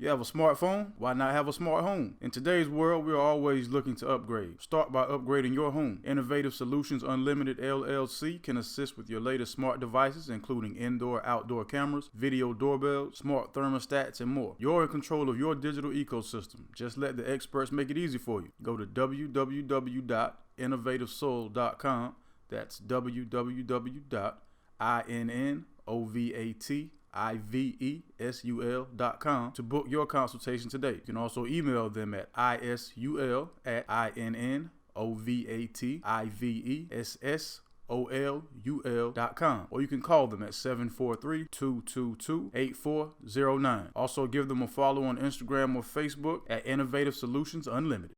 You have a smartphone? Why not have a smart home? In today's world, we are always looking to upgrade. Start by upgrading your home. Innovative Solutions Unlimited LLC can assist with your latest smart devices, including indoor, outdoor cameras, video doorbells, smart thermostats, and more. You're in control of your digital ecosystem. Just let the experts make it easy for you. Go to www.innovativesoul.com. That's www.innovativesoul.com to book your consultation today. You can also email them at isul@innovativesoul.com, or you can call them at 743-222-8409. Also give them a follow on Instagram or Facebook at Innovative Solutions Unlimited.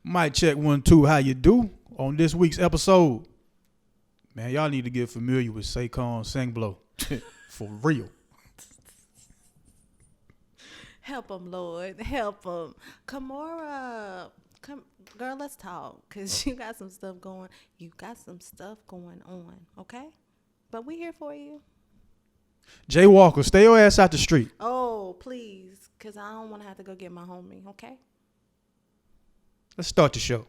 Mic check 1 2, how you do? On this week's episode, man, y'all need to get familiar with Saquon Sangblow. For real. Help him, Lord. Help him. Kamora, come, girl, let's talk. Because you got some stuff going. You got some stuff going on, okay? But we here for you. Jay Walker, stay your ass out the street. Oh, please. Because I don't want to have to go get my homie, okay? Let's start the show.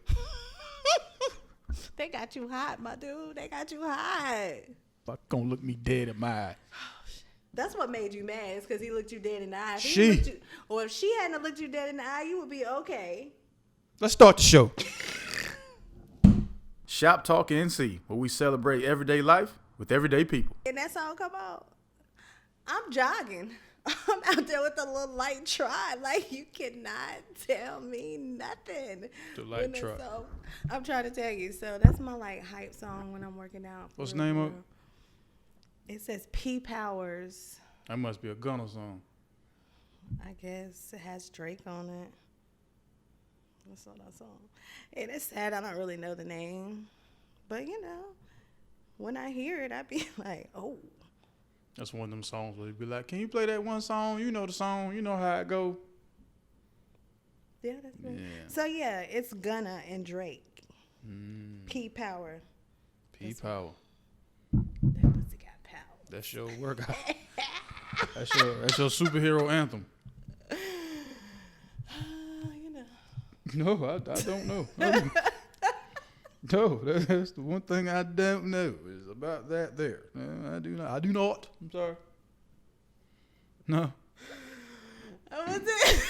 They got you hot, my dude. They got you hot. Fuck, gonna look me dead in my eye. That's what made you mad, is because he looked you dead in the eye. Or if she hadn't looked you dead in the eye, you would be okay. Let's start the show. ShopTalk NC, where we celebrate everyday life with everyday people. And that song come out, I'm jogging. I'm out there with a little light trot. Like, you cannot tell me nothing. The light trot. So, I'm trying to tell you. So that's my like hype song when I'm working out. What's the name of it? It says P Powers. That must be a Gunna song. I guess it has Drake on it. That's what that song. And it's sad I don't really know the name. But, you know, when I hear it, I be like, oh. That's one of them songs where you be like, can you play that one song? You know the song. You know how it go. Yeah, that's good. Yeah. So, yeah, it's Gunna and Drake. P Power. P Power. That pussy got power. That's your workout. That's your superhero anthem. You know. No, I don't know. No, that's the one thing I don't know is about that there. No, I do not. I do not. I'm sorry. No. What was it?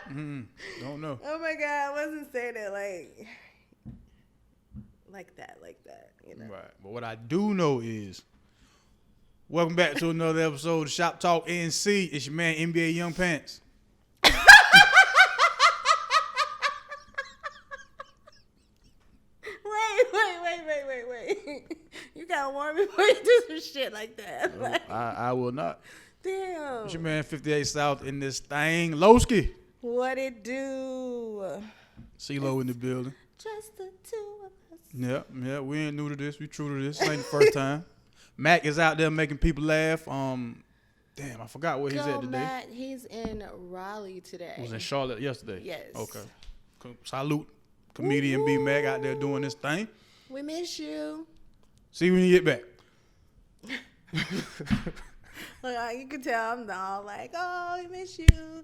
Don't know. Oh my God, I wasn't saying it like that, you know. Right. But what I do know is, welcome back to another episode of Shop Talk NC. It's your man, NBA Young Pants. Wait. You gotta warn me before you do some shit like that. No, I will not. Damn. It's your man, 58 South in this thing. Lowski. What it do? CeeLo in the building. Just the two of us. Yeah, we ain't new to this. We true to this. This ain't the first time. Mac is out there making people laugh. Damn, I forgot where he's at today. Matt, he's in Raleigh today. He was in Charlotte yesterday. Yes. Okay. Salute. Comedian B Mac out there doing this thing. We miss you. See you when you get back. Look, you can tell I'm all like, oh, we miss you.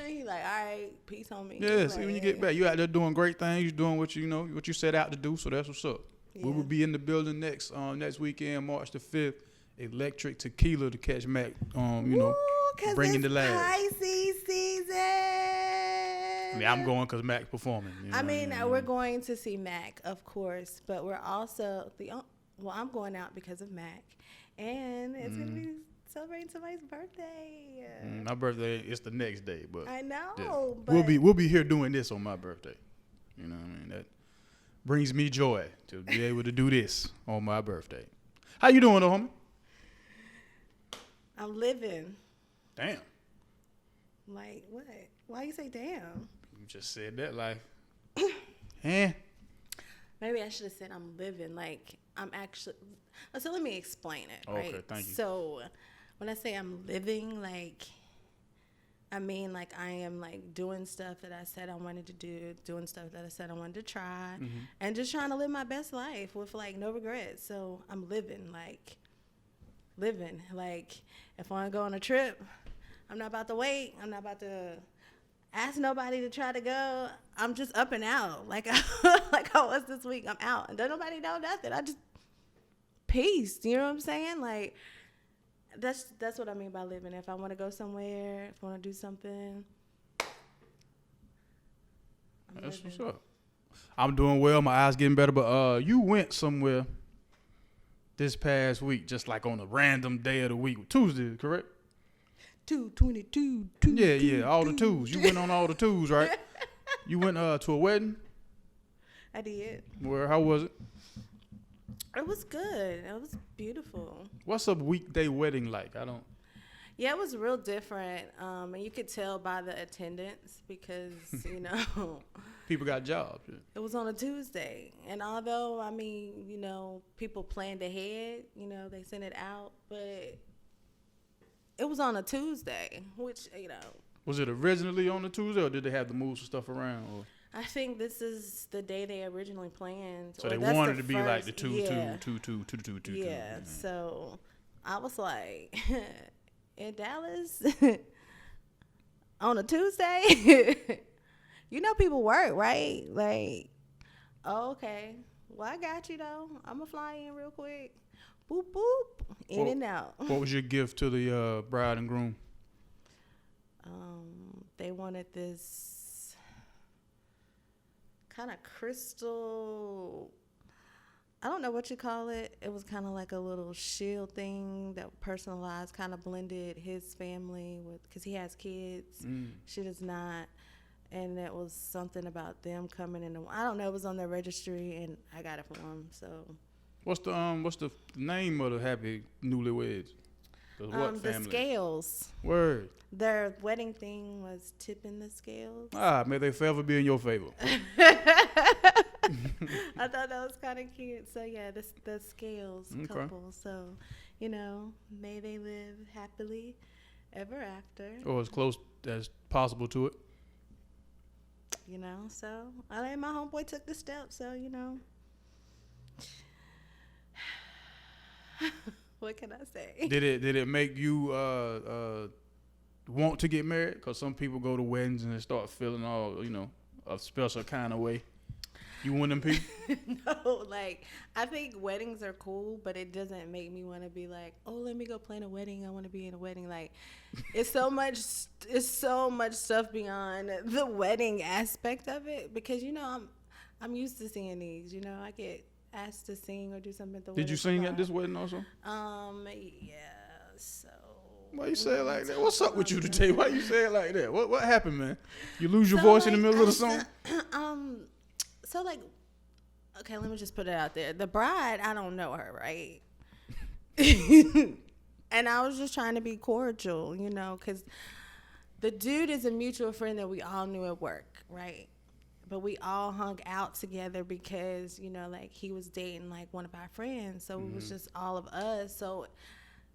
He like, all right, peace on me. Yeah, see when you get back. You out there doing great things. You doing what what you set out to do. So that's what's up. Yeah. We will be in the building next weekend, March the 5th. Electric Tequila to catch Mac. Bringing the laugh. Pisces season. I'm going because Mac's performing. We're going to see Mac, of course, but we're also I'm going out because of Mac, and it's gonna be celebrating somebody's birthday. My birthday is the next day, but I know. Yeah. But we'll be here doing this on my birthday. You know what I mean? That brings me joy to be able to do this on my birthday. How you doing, though, homie? I'm living. Damn. Like what? Why you say damn? You just said that like, eh. Maybe I should have said I'm living. Like I'm actually. So let me explain it. Okay, right? thank you. So when I say I'm living, like I mean like I am like doing stuff that I said I wanted to do, doing stuff that I said I wanted to try, and just trying to live my best life with like no regrets. So I'm living like. living. Like, if I want to go on a trip, I'm not about to wait. I'm not about to ask nobody to try to go. I'm just up and out. Like like I was this week. I'm out. And don't nobody know nothing. I just, peace. You know what I'm saying? Like, that's what I mean by living. If I want to go somewhere, if I want to do something, that's what's up. I'm doing well. My eyes getting better. But you went somewhere this past week, just like on a random day of the week. Tuesday, correct? 222. Yeah, all the twos. You went on all the twos, right? You went to a wedding? I did. Where? How was it? It was good. It was beautiful. What's a weekday wedding like? Yeah, it was real different. And you could tell by the attendance because, you know. People got jobs. Yeah. It was on a Tuesday. And although, I mean, you know, people planned ahead, you know, they sent it out. But it was on a Tuesday, which, you know. Was it originally on a Tuesday or did they have to move some stuff around? Or? I think this is the day they originally planned. So they wanted to be like the 2. Yeah, so I was like, in Dallas on a Tuesday, you know people work, right? Like, oh, okay. Well, I got you, though. I'm going to fly in real quick. Boop, boop, in and out. What was your gift to the bride and groom? They wanted this kind of crystal, I don't know what you call it. It was kind of like a little shield thing that personalized, kind of blended his family with, because he has kids. She does not. And it was something about them coming in. I don't know. It was on their registry, and I got it for them. So, what's the name of the happy newlyweds? The Scales. Word. Their wedding thing was tipping the scales. May they forever be in your favor. I thought that was kind of cute. So yeah, the Scales couple. So, you know, may they live happily ever after. Or as close as possible to it. You know, so my homeboy took the step. So, you know. What can I say? Did it make you want to get married? Because some people go to weddings and they start feeling all, you know, a special kind of way. You one of them people? No, like, I think weddings are cool, but it doesn't make me want to be like, oh, let me go plan a wedding. I want to be in a wedding. Like, it's so much stuff beyond the wedding aspect of it because, you know, I'm used to seeing these. You know, I get asked to sing or do something at the wedding. Did you sing at this wedding also? Yeah, so. Why you say it like that? What's up with you today? Why you say it like that? What happened, man? You lose your voice in the middle of the song? So, like, okay, let me just put it out there. The bride, I don't know her, right? And I was just trying to be cordial, you know, because the dude is a mutual friend that we all knew at work, right? But we all hung out together because, you know, like, he was dating, like, one of our friends. So it was just all of us. So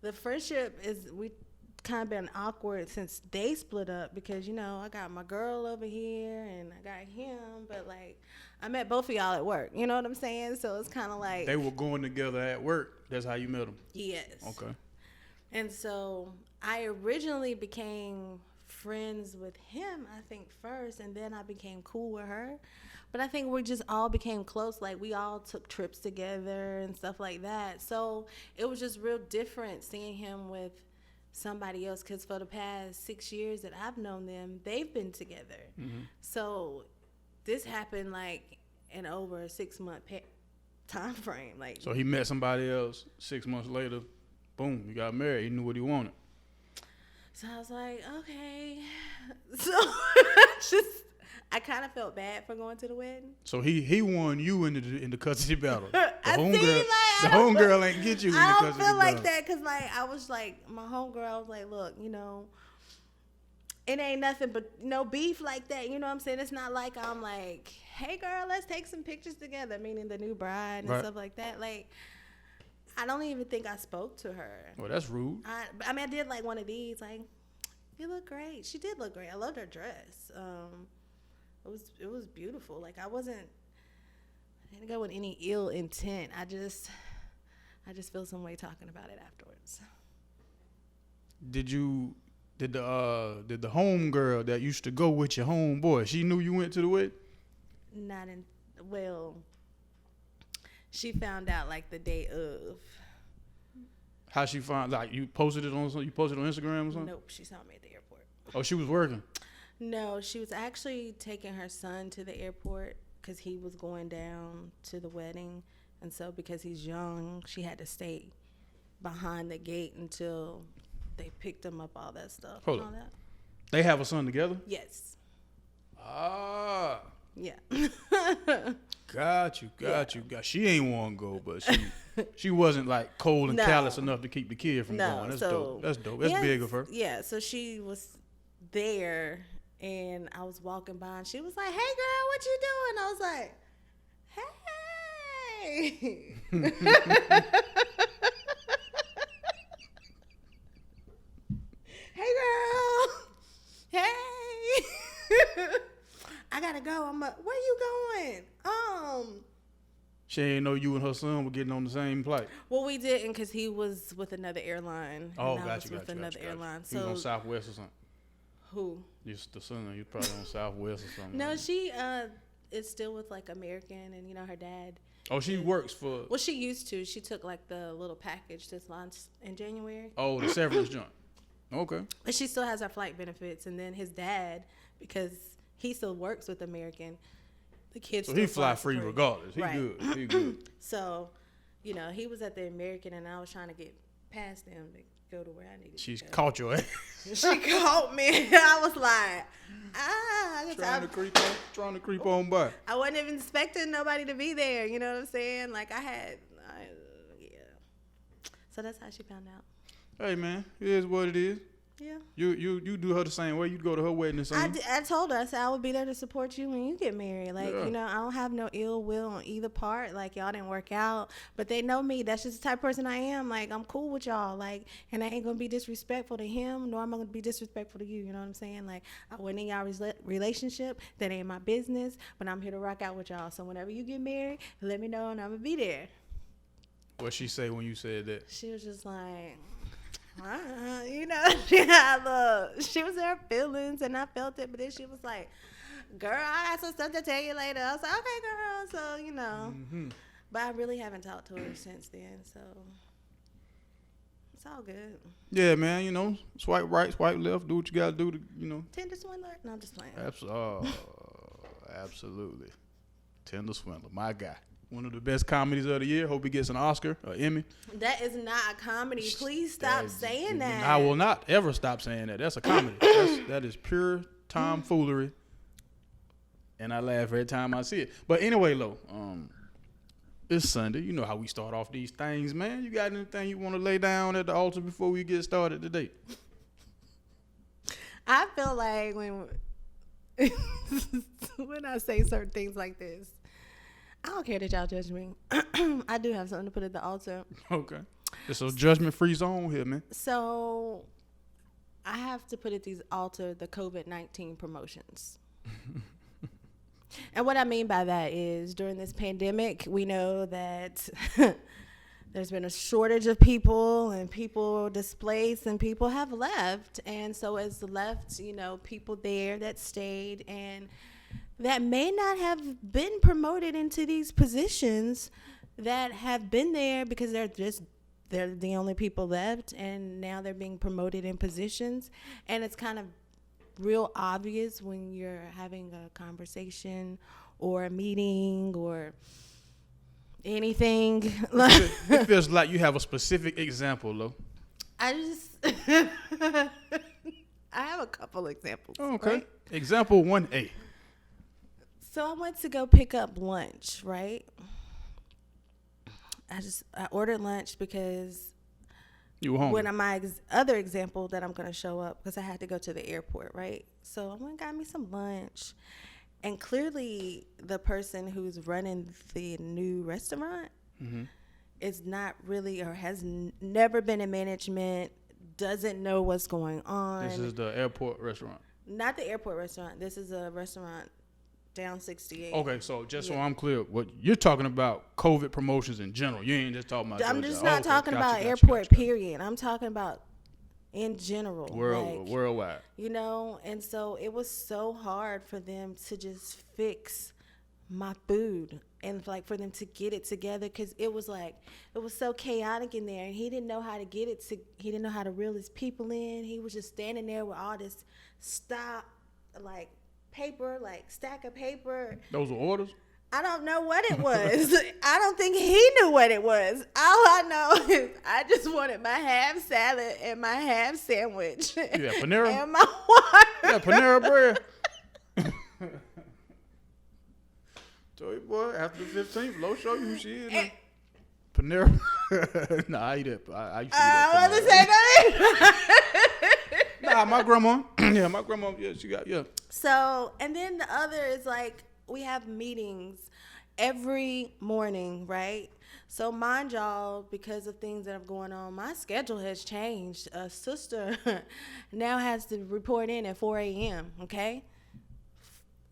the friendship we kind of been awkward since they split up because, you know, I got my girl over here and I got him. But, like, I met both of y'all at work. You know what I'm saying? So it's kind of like. They were going together at work. That's how you met them? Yes. Okay. And so I originally became friends with him, I think, first, and then I became cool with her. But I think we just all became close. Like, we all took trips together and stuff like that. So it was just real different seeing him with somebody else because for the past 6 years that I've known them, they've been together. So this happened, like, in over a 6-month time frame. Like, so he met somebody else 6 months later. Boom, he got married. He knew what he wanted. So I was like, okay. So I kind of felt bad for going to the wedding. So he won you in the custody battle. The homegirl ain't get you in the custody battle. I don't feel like that because, like, I was like, my homegirl, I was like, look, you know, it ain't nothing but no beef like that. You know what I'm saying? It's not like I'm like, hey, girl, let's take some pictures together, meaning the new bride and stuff like that. Like, I don't even think I spoke to her. Well, that's rude. I mean, I did like one of these, like, you look great. She did look great. I loved her dress. It was beautiful. Like, I didn't go with any ill intent. I just I just feel some way talking about it afterwards. Did the home girl that used to go with your homeboy, she knew you went to the wedding? Well, she found out like the day of. How she found? Like you posted it on Instagram or something? Nope, she saw me at the airport. Oh, she was working. No, she was actually taking her son to the airport because he was going down to the wedding, and so because he's young, she had to stay behind the gate until they picked him up, all that stuff. Hold and all on. that. They have a son together? Yes. Ah. Yeah. Got you. She ain't want to go, but she wasn't like cold and callous enough to keep the kid from going. That's dope. That's big of her. Yeah, so she was there, and I was walking by, and she was like, "Hey, girl, what you doing?" I was like, "Hey." Hey, girl. Hey. I gotta go. Where you going? She ain't know you and her son were getting on the same flight. Well, we didn't because he was with another airline. Oh, and I was gotcha. with another airline. He was on Southwest or something. Who? Just the son. You probably on Southwest or something. No, she is still with like American, and her dad. Oh, she works for. Well, she used to. She took like the little package this launched in January. Oh, the severance joint. Okay. But she still has her flight benefits, and then his dad, because he still works with American, the kids. So he fly free regardless. He right. good. He good. So, he was at the American, and I was trying to get past him to go to where I needed She's to go. caught your ass. She caught me. I was like, Trying to creep on by. I wasn't even expecting nobody to be there. You know what I'm saying? Like yeah. So that's how she found out. Hey man, it is what it is. Yeah. You do her the same way. You go to her wedding the same. I told her, I said I would be there to support you when you get married. Like, I don't have no ill will on either part. Like, y'all didn't work out, but they know me. That's just the type of person I am. Like, I'm cool with y'all. Like, and I ain't gonna be disrespectful to him, nor am I gonna be disrespectful to you. You know what I'm saying? Like, I went in y'all relationship. That ain't my business, but I'm here to rock out with y'all. So whenever you get married, let me know, and I'm gonna be there. What she say when you said that? She was just like. She was in her feelings, and I felt it, but then she was like, girl, I got some stuff to tell you later. I was like, okay, girl. So, Mm-hmm. But I really haven't talked to her since then, so it's all good. Yeah, man, swipe right, swipe left, do what you gotta do to, Tinder swindler? No, I'm just playing. Absolutely. Tinder swindler, my guy. One of the best comedies of the year. Hope he gets an Oscar or Emmy. That is not a comedy. Please stop saying that. I will not ever stop saying that. That's a comedy. That is pure tomfoolery. And I laugh every time I see it. But anyway, Lo, it's Sunday. You know how we start off these things, man. You got anything you want to lay down at the altar before we get started today? I feel like when I say certain things like this, I don't care that y'all judge me. I do have something to put at the altar. Okay. It's a judgment-free zone here, man. So I have to put at these altar the COVID-19 promotions. And what I mean by that is during this pandemic, we know that there's been a shortage of people and people displaced and people have left. And so as left, people there that stayed and that may not have been promoted into these positions that have been there because they're the only people left, and now they're being promoted in positions. And it's kind of real obvious when you're having a conversation or a meeting or anything. It feels like you have a specific example, though. I have a couple examples. Okay. Right? Example 1A. So I went to go pick up lunch, right? I ordered lunch because you were hungry. when my other example that I'm going to show up, because I had to go to the airport, right? So I went and got me some lunch. And clearly the person who's running the new restaurant is not really or has never been in management, doesn't know what's going on. This is the airport restaurant. Not the airport restaurant. This is a restaurant down 68. Okay, so just so I'm clear, what you're talking about COVID promotions in general. You ain't just talking about. I'm just not talking about gotcha, airport, period. I'm talking about in general. Worldwide. You know, and so it was so hard for them to just fix my food and like for them to get it together, because it was so chaotic in there, and he didn't know how to he didn't know how to reel his people in. He was just standing there with all this stock, like paper, like stack of paper. Those were orders? I don't know what it was. I don't think he knew what it was. All I know is I just wanted my half salad and my half sandwich. Yeah, Panera? And my water. Yeah, Panera bread. Toy boy, after the 15th, Lo show you who she is. Panera. Nah, I eat it. I used to eat I was to say that. Nah, my grandma. Yeah, my grandma. Yeah, she got, yeah. So, and then the other is like, we have meetings every morning, right? So mind y'all, because of things that are going on, my schedule has changed. A sister now has to report in at 4 a.m., okay?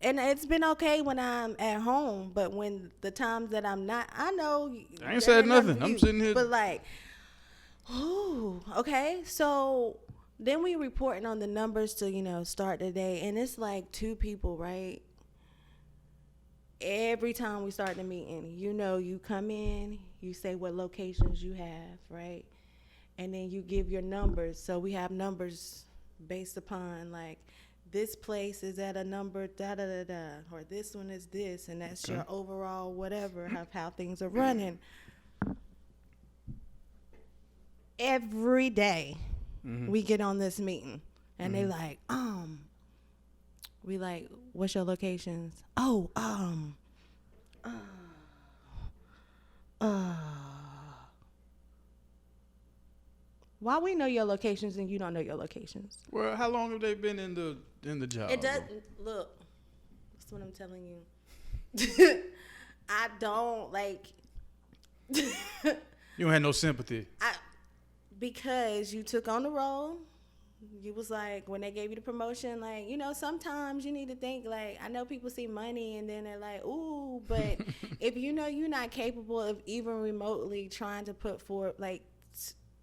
And it's been okay when I'm at home, but when the times that I'm not, I know. I ain't said nothing. I'm sitting here. But like, ooh, okay. So then we reporting on the numbers to, start the day. And it's like 2 people, right? Every time we start the meeting, you come in, you say what locations you have, right? And then you give your numbers. So we have numbers based upon like, this place is at a number da-da-da-da, or this one is this, and that's your overall whatever of how things are running. Every day we get on this meeting, and they like, we like, what's your locations? Oh, why we know your locations and you don't know your locations? Well, how long have they been in the job? It does. Look, that's what I'm telling you. I don't like. You don't have no sympathy. Because you took on the role. You was like, when they gave you the promotion, like, sometimes you need to think, like, I know people see money and then they're like, ooh, but if you're not capable of even remotely trying to put forth, like,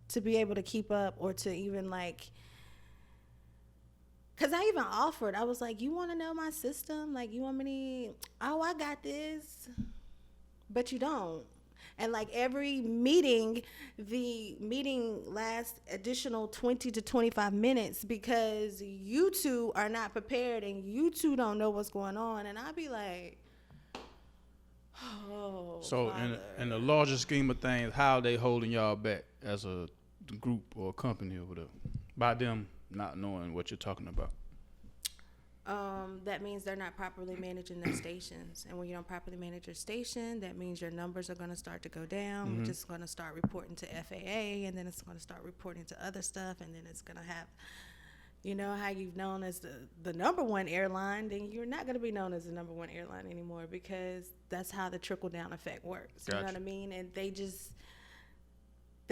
to be able to keep up, or to even like, because I even offered, I was like, you want to know my system? Like, you want me to, I got this, but you don't. And like every meeting, the meeting lasts additional 20 to 25 minutes because you two are not prepared and you two don't know what's going on. And I'd be like, oh, so Father. in the larger scheme of things, how are they holding y'all back as a group or a company or whatever, by them not knowing what you're talking about? That means they're not properly managing their stations. And when you don't properly manage your station, that means your numbers are going to start to go down, which is going to start reporting to FAA, and then it's going to start reporting to other stuff, and then it's going to have, how you've known as the number one airline, then you're not going to be known as the number one airline anymore, because that's how the trickle-down effect works. Gotcha. You know what I mean? And they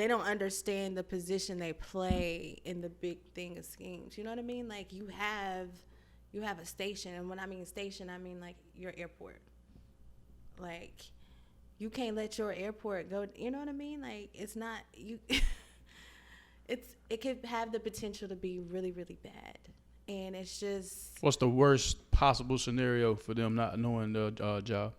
don't understand the position they play in the big thing of schemes. You know what I mean? Like, you have a station, and when I mean station, I mean like your airport. Like, you can't let your airport go. You know what I mean? Like, it's not you. It could have the potential to be really, really bad, and it's just. What's the worst possible scenario for them not knowing their job?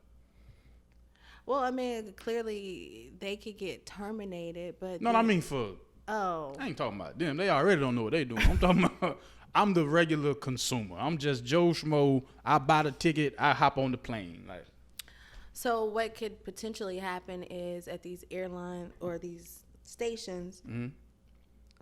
Well, I mean, clearly they could get terminated, but no, I mean for. Oh. I ain't talking about them. They already don't know what they doing. I'm talking about. I'm the regular consumer. I'm just Joe Schmo. I buy the ticket. I hop on the plane. Like. So what could potentially happen is at these airline or these stations,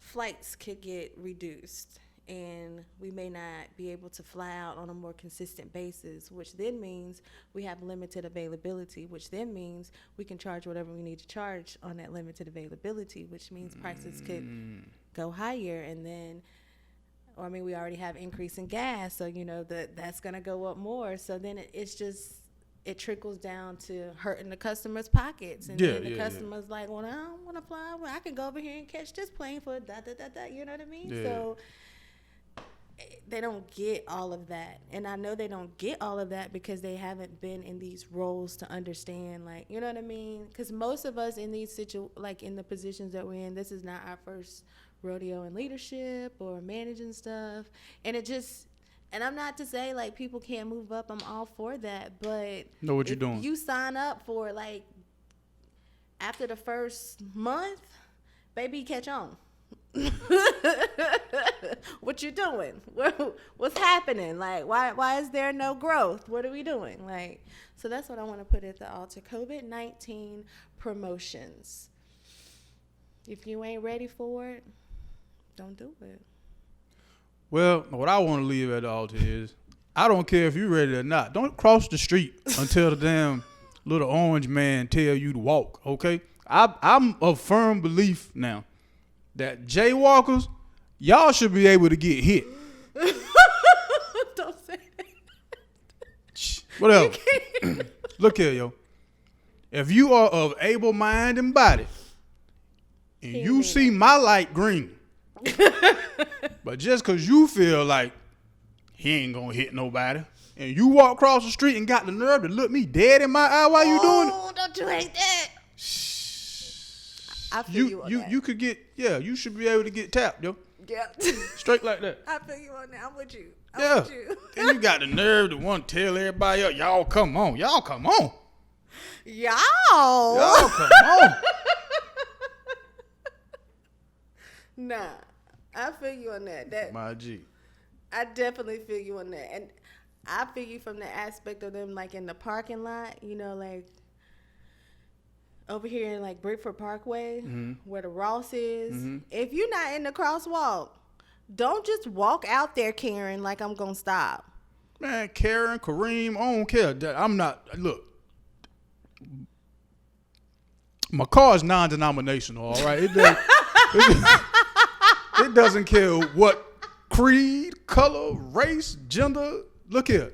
flights could get reduced, and we may not be able to fly out on a more consistent basis, which then means we have limited availability, which then means we can charge whatever we need to charge on that limited availability, which means prices could go higher, and then. Or, I mean, we already have increase in gas, so, that's going to go up more. So then it trickles down to hurting the customer's pockets. And then the customer's like, well, I don't want to fly. Well, I can go over here and catch this plane for da-da-da-da. You know what I mean? Yeah. So they don't get all of that. And I know they don't get all of that because they haven't been in these roles to understand, like, you know what I mean? Because most of us in these like in the positions that we're in, this is not our first rodeo in leadership or managing stuff. And it just, and I'm not to say like people can't move up. I'm all for that. But know what you're doing. You sign up for like after the first month, baby, catch on. What you doing? What's happening? Like, why is there no growth? What are we doing? Like, so that's what I want to put at the altar. COVID-19 promotions. If you ain't ready for it, don't do it. Well, what I want to leave at the altar is, I don't care if you're ready or not. Don't cross the street until the damn little orange man tell you to walk, okay? I'm of firm belief now that jaywalkers, y'all should be able to get hit. Don't say that. Whatever. Look here, yo. If you are of able mind and body, and you see my light green, but just because you feel like he ain't going to hit nobody, and you walk across the street and got the nerve to look me dead in my eye while you doing it. Oh, don't you hate that? I feel you on that. You could get, you should be able to get tapped, yo. Yeah. Straight like that. I feel you on that. I'm with you. I'm with you. And you got the nerve to want to tell everybody else, y'all come on. Y'all. Come on. Nah, I feel you on that. My G. I definitely feel you on that. And I feel you from the aspect of them, like, in the parking lot, you know, like, over here in, like, Brickford Parkway, where the Ross is. Mm-hmm. If you're not in the crosswalk, don't just walk out there, Karen, like I'm going to stop. Man, Karen, Kareem, I don't care. I'm not, look. My car is non-denominational, all right? It doesn't care what creed, color, race, gender. Look here.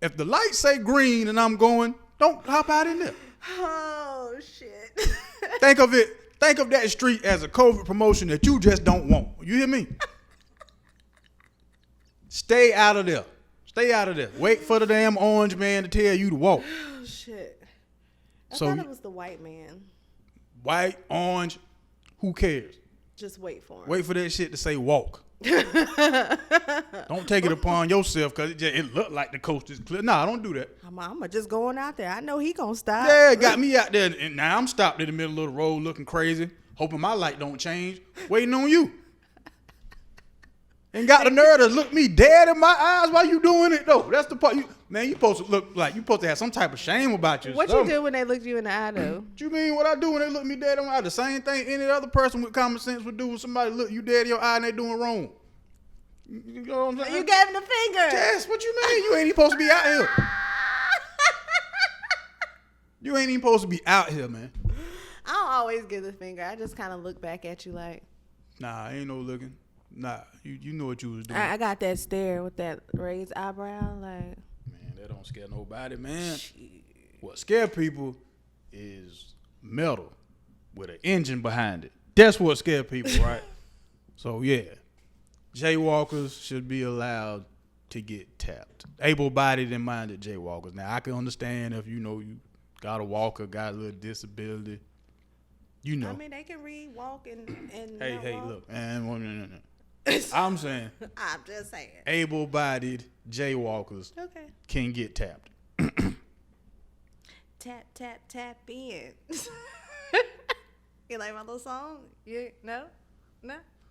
If the lights say green and I'm going, don't hop out in there. Oh, shit. Think of that street as a COVID promotion that you just don't want. You hear me? Stay out of there. Wait for the damn orange man to tell you to walk. Oh, shit. I thought it was the white man. White, orange, who cares? Just wait for him. Wait for that shit to say walk. Don't take it upon yourself because it looked like the coast is clear. Nah, don't do that. I'm just going out there. I know he gonna stop. Yeah, got me out there. And now I'm stopped in the middle of the road looking crazy, hoping my light don't change, waiting on you. And got the nerve to look me dead in my eyes while you doing it, though. That's the part. You supposed to look like you supposed to have some type of shame about yourself. What you do when they look you in the eye, though? What you mean what I do when they look me dead in my eye? The same thing any other person with common sense would do when somebody look you dead in your eye and they doing wrong. You know what I'm saying? You gave him the finger. Yes, what you mean? You ain't even supposed to be out here. You ain't even supposed to be out here, man. I don't always give the finger. I just kind of look back at you like. Nah, ain't no looking. Nah, you know what you was doing. I got that stare with that raised eyebrow, like. Man, that don't scare nobody, man. What scare people is metal with an engine behind it. That's what scare people, right? So yeah, jaywalkers should be allowed to get tapped. Able-bodied and minded jaywalkers. Now I can understand if you got a walker, got a little disability. You know. I mean, they can read, walk, and Hey, walk. look, man. I'm saying. I'm just saying. Able-bodied jaywalkers can get tapped. Tap, tap, tap in. You like my little song? No?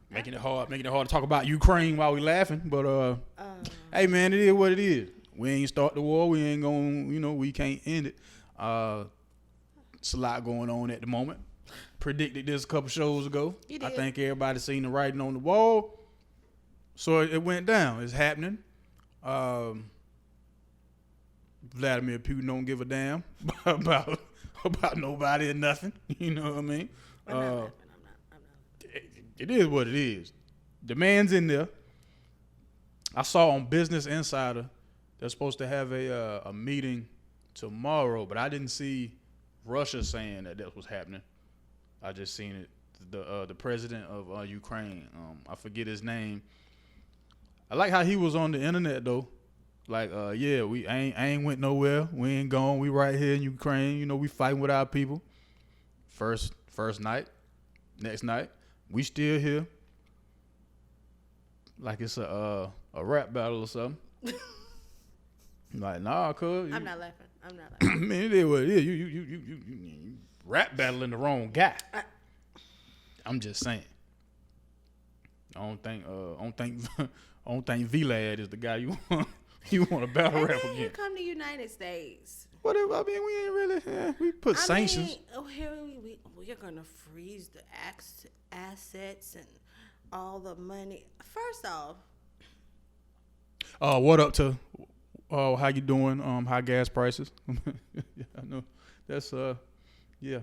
Making it hard to talk about Ukraine while we laughing. But hey man, it is what it is. We ain't start the war. We ain't gonna, we can't end it. It's a lot going on at the moment. Predicted this a couple shows ago. I think everybody seen the writing on the wall. So it went down. It's happening. Vladimir Putin don't give a damn about nobody or nothing. You know what I mean? I'm not. It is what it is. The man's in there. I saw on Business Insider they're supposed to have a meeting tomorrow, but I didn't see Russia saying that was happening. I just seen it. The president of Ukraine, I forget his name. I like how he was on the internet though. Like, yeah, we ain't went nowhere. We ain't gone. We right here in Ukraine. You know, we fighting with our people. First night, next night, we still here. Like it's a rap battle or something. Like, nah, cuz. I'm not laughing. Man, it is what it is. You rap battling the wrong guy. I'm just saying. I don't think V-Lad is the guy you want to battle rap against. You come to United States. Whatever. I mean, we ain't really. We put sanctions. Here we're gonna freeze the assets and all the money. First off. What up to? How you doing? High gas prices. Yeah, I know. That's yeah.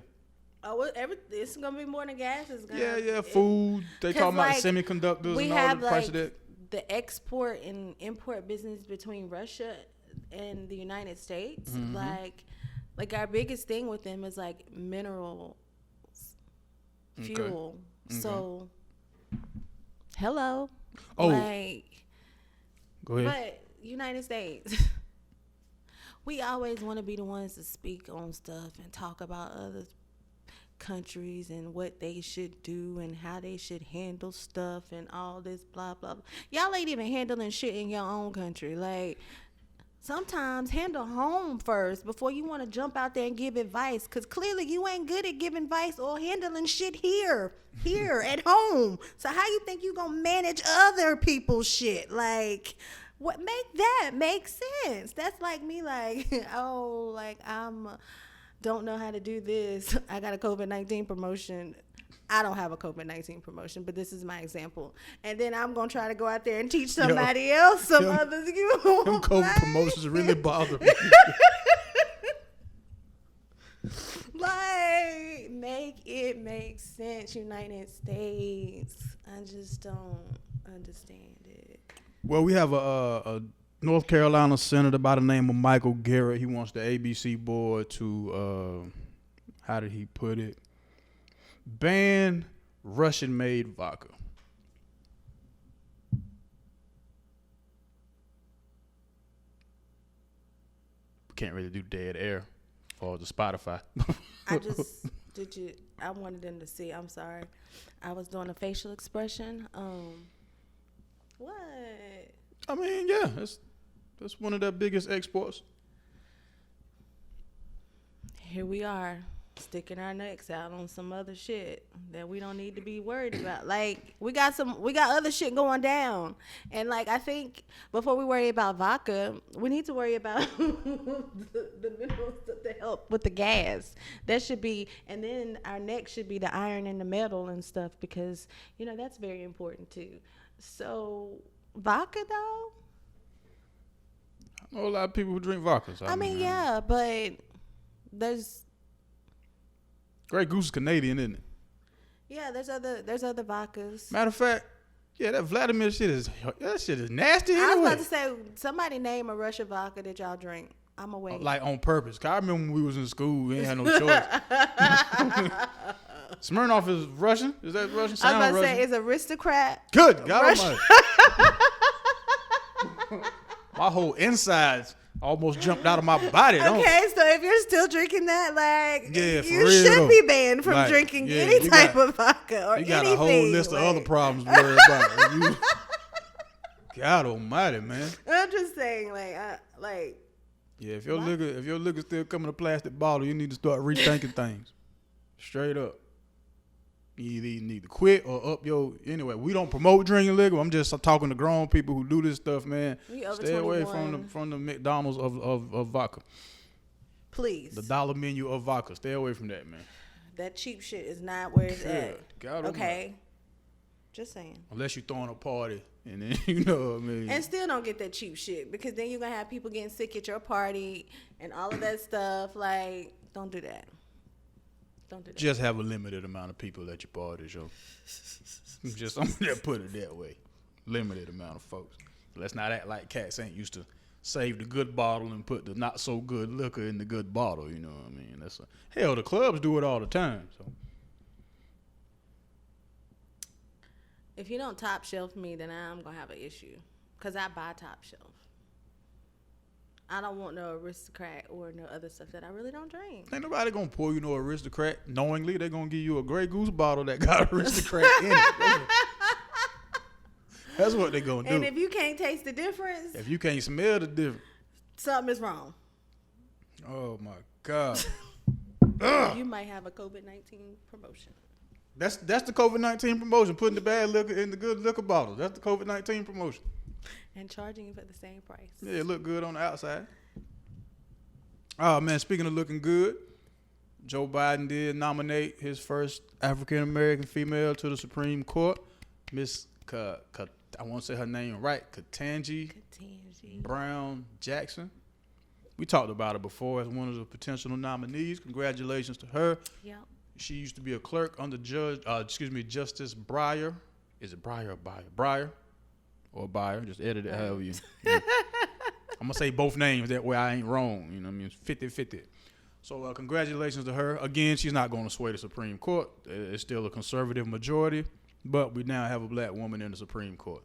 Oh, it's gonna be more than gas. It's gonna, yeah. Food. They talking about semiconductors and all the price of that. The export and import business between Russia and the United States. Mm-hmm. Like our biggest thing with them is like mineral fuel. Okay. So, hello. Oh. Go ahead. But United States, we always want to be the ones to speak on stuff and talk about other countries and what they should do and how they should handle stuff and all this blah blah blah. Y'all ain't even handling shit in your own country. Like, sometimes handle home first before you want to jump out there and give advice, because clearly you ain't good at giving advice or handling shit here at home. So how you think you gonna manage other people's shit? Like, what make sense? That's like me, like, oh, like don't know how to do this. I got a COVID-19 promotion. I don't have a COVID-19 promotion, but this is my example. And then I'm going to try to go out there and teach somebody else, others. Them COVID promotions really bother me. Like, make it make sense, United States. I just don't understand it. Well, we have a North Carolina senator by the name of Michael Garrett. He wants the ABC board to, how did he put it? Ban Russian-made vodka. Can't really do dead air or the Spotify. I wanted them to see. I'm sorry. I was doing a facial expression. What? I mean, yeah, that's one of their biggest exports. Here we are, sticking our necks out on some other shit that we don't need to be worried about. Like, we got other shit going down. And like, I think before we worry about vodka, we need to worry about the minerals to help with the gas. That should be, and then our next should be the iron and the metal and stuff, because, you know, that's very important too. So, vodka though? I know a lot of people who drink vodka. So I mean, yeah, but there's Grey Goose is Canadian, isn't it? Yeah, there's other vodkas. Matter of fact, yeah, that Vladimir shit is nasty anyway. I was about to say, somebody name a Russian vodka that y'all drink. I'm away. Like on purpose. 'Cause I remember when we was in school, we ain't had no choice. Smirnoff is Russian? Is that Russian? I was about to say, is Aristocrat. Good God Almighty. My whole insides almost jumped out of my body. Okay, so if you're still drinking that, like, yeah, you should be banned from drinking any type of vodka or anything. You got a whole list of other problems to worry about. God Almighty, man. I'm just saying, yeah, if your liquor still come in a plastic bottle, you need to start rethinking things. Straight up. You either need to quit or up your... Anyway, we don't promote drinking liquor. I'm just talking to grown people who do this stuff, man. Stay away from the McDonald's of vodka. Please. The dollar menu of vodka. Stay away from that, man. That cheap shit is not where it's at. God okay? Just saying. Unless you're throwing a party, and then, you know what I mean? And still don't get that cheap shit, because then you're going to have people getting sick at your party and all of that stuff. Like, don't do that. Don't do that. Just have a limited amount of people at your parties, yo. I'm gonna put it that way. Limited amount of folks. Let's not act like cats ain't used to save the good bottle and put the not so good liquor in the good bottle. You know what I mean? Hell, the clubs do it all the time. So if you don't top shelf me, then I'm gonna have an issue. because I buy top shelf. I don't want no aristocrat or no other stuff that I really don't drink. Ain't nobody gonna pour you no aristocrat knowingly. They're gonna give you a Grey Goose bottle that got aristocrat in it. That's what they're gonna do. And if you can't taste the difference, if you can't smell the difference, something is wrong. Oh my God. You might have a COVID-19 promotion. That's the COVID-19 promotion. Putting the bad liquor in the good liquor bottle. That's the COVID-19 promotion. And charging you for the same price. Yeah, it look good on the outside. Oh man, speaking of looking good, Joe Biden did nominate his first African American female to the Supreme Court, Miss I won't say her name right, Ketanji Brown Jackson. We talked about her before as one of the potential nominees. Congratulations to her. Yep. She used to be a clerk under Justice Breyer. Is it Breyer or Beyer? Breyer or Beyer? Just edit it however you. I'm going to say both names. That way I ain't wrong. You know what I mean? It's 50-50. So congratulations to her. Again, she's not going to sway the Supreme Court. It's still a conservative majority. But we now have a black woman in the Supreme Court.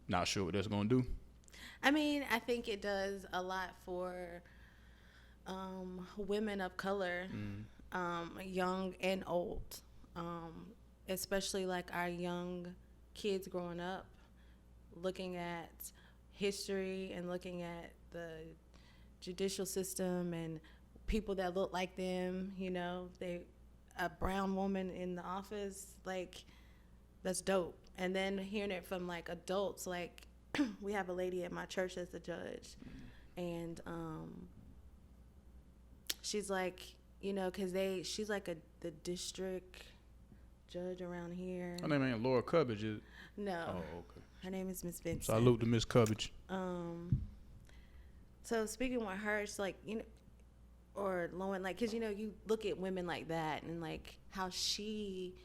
Not sure what that's going to do. I mean, I think it does a lot for women of color, young and old, especially like our young kids growing up, looking at history and looking at the judicial system and people that look like them. You know, a brown woman in the office, like, that's dope. And then hearing it from like adults, like we have a lady at my church that's a judge, and she's like, you know, because she's like the district judge around here. Her name ain't Laura Cubbage, is it? No. Oh, okay. Her name is Miss Vincent. Salute to Miss Cubbage. So speaking with her, it's like, you know, or Lauren, like, because, you know, you look at women like that and like how she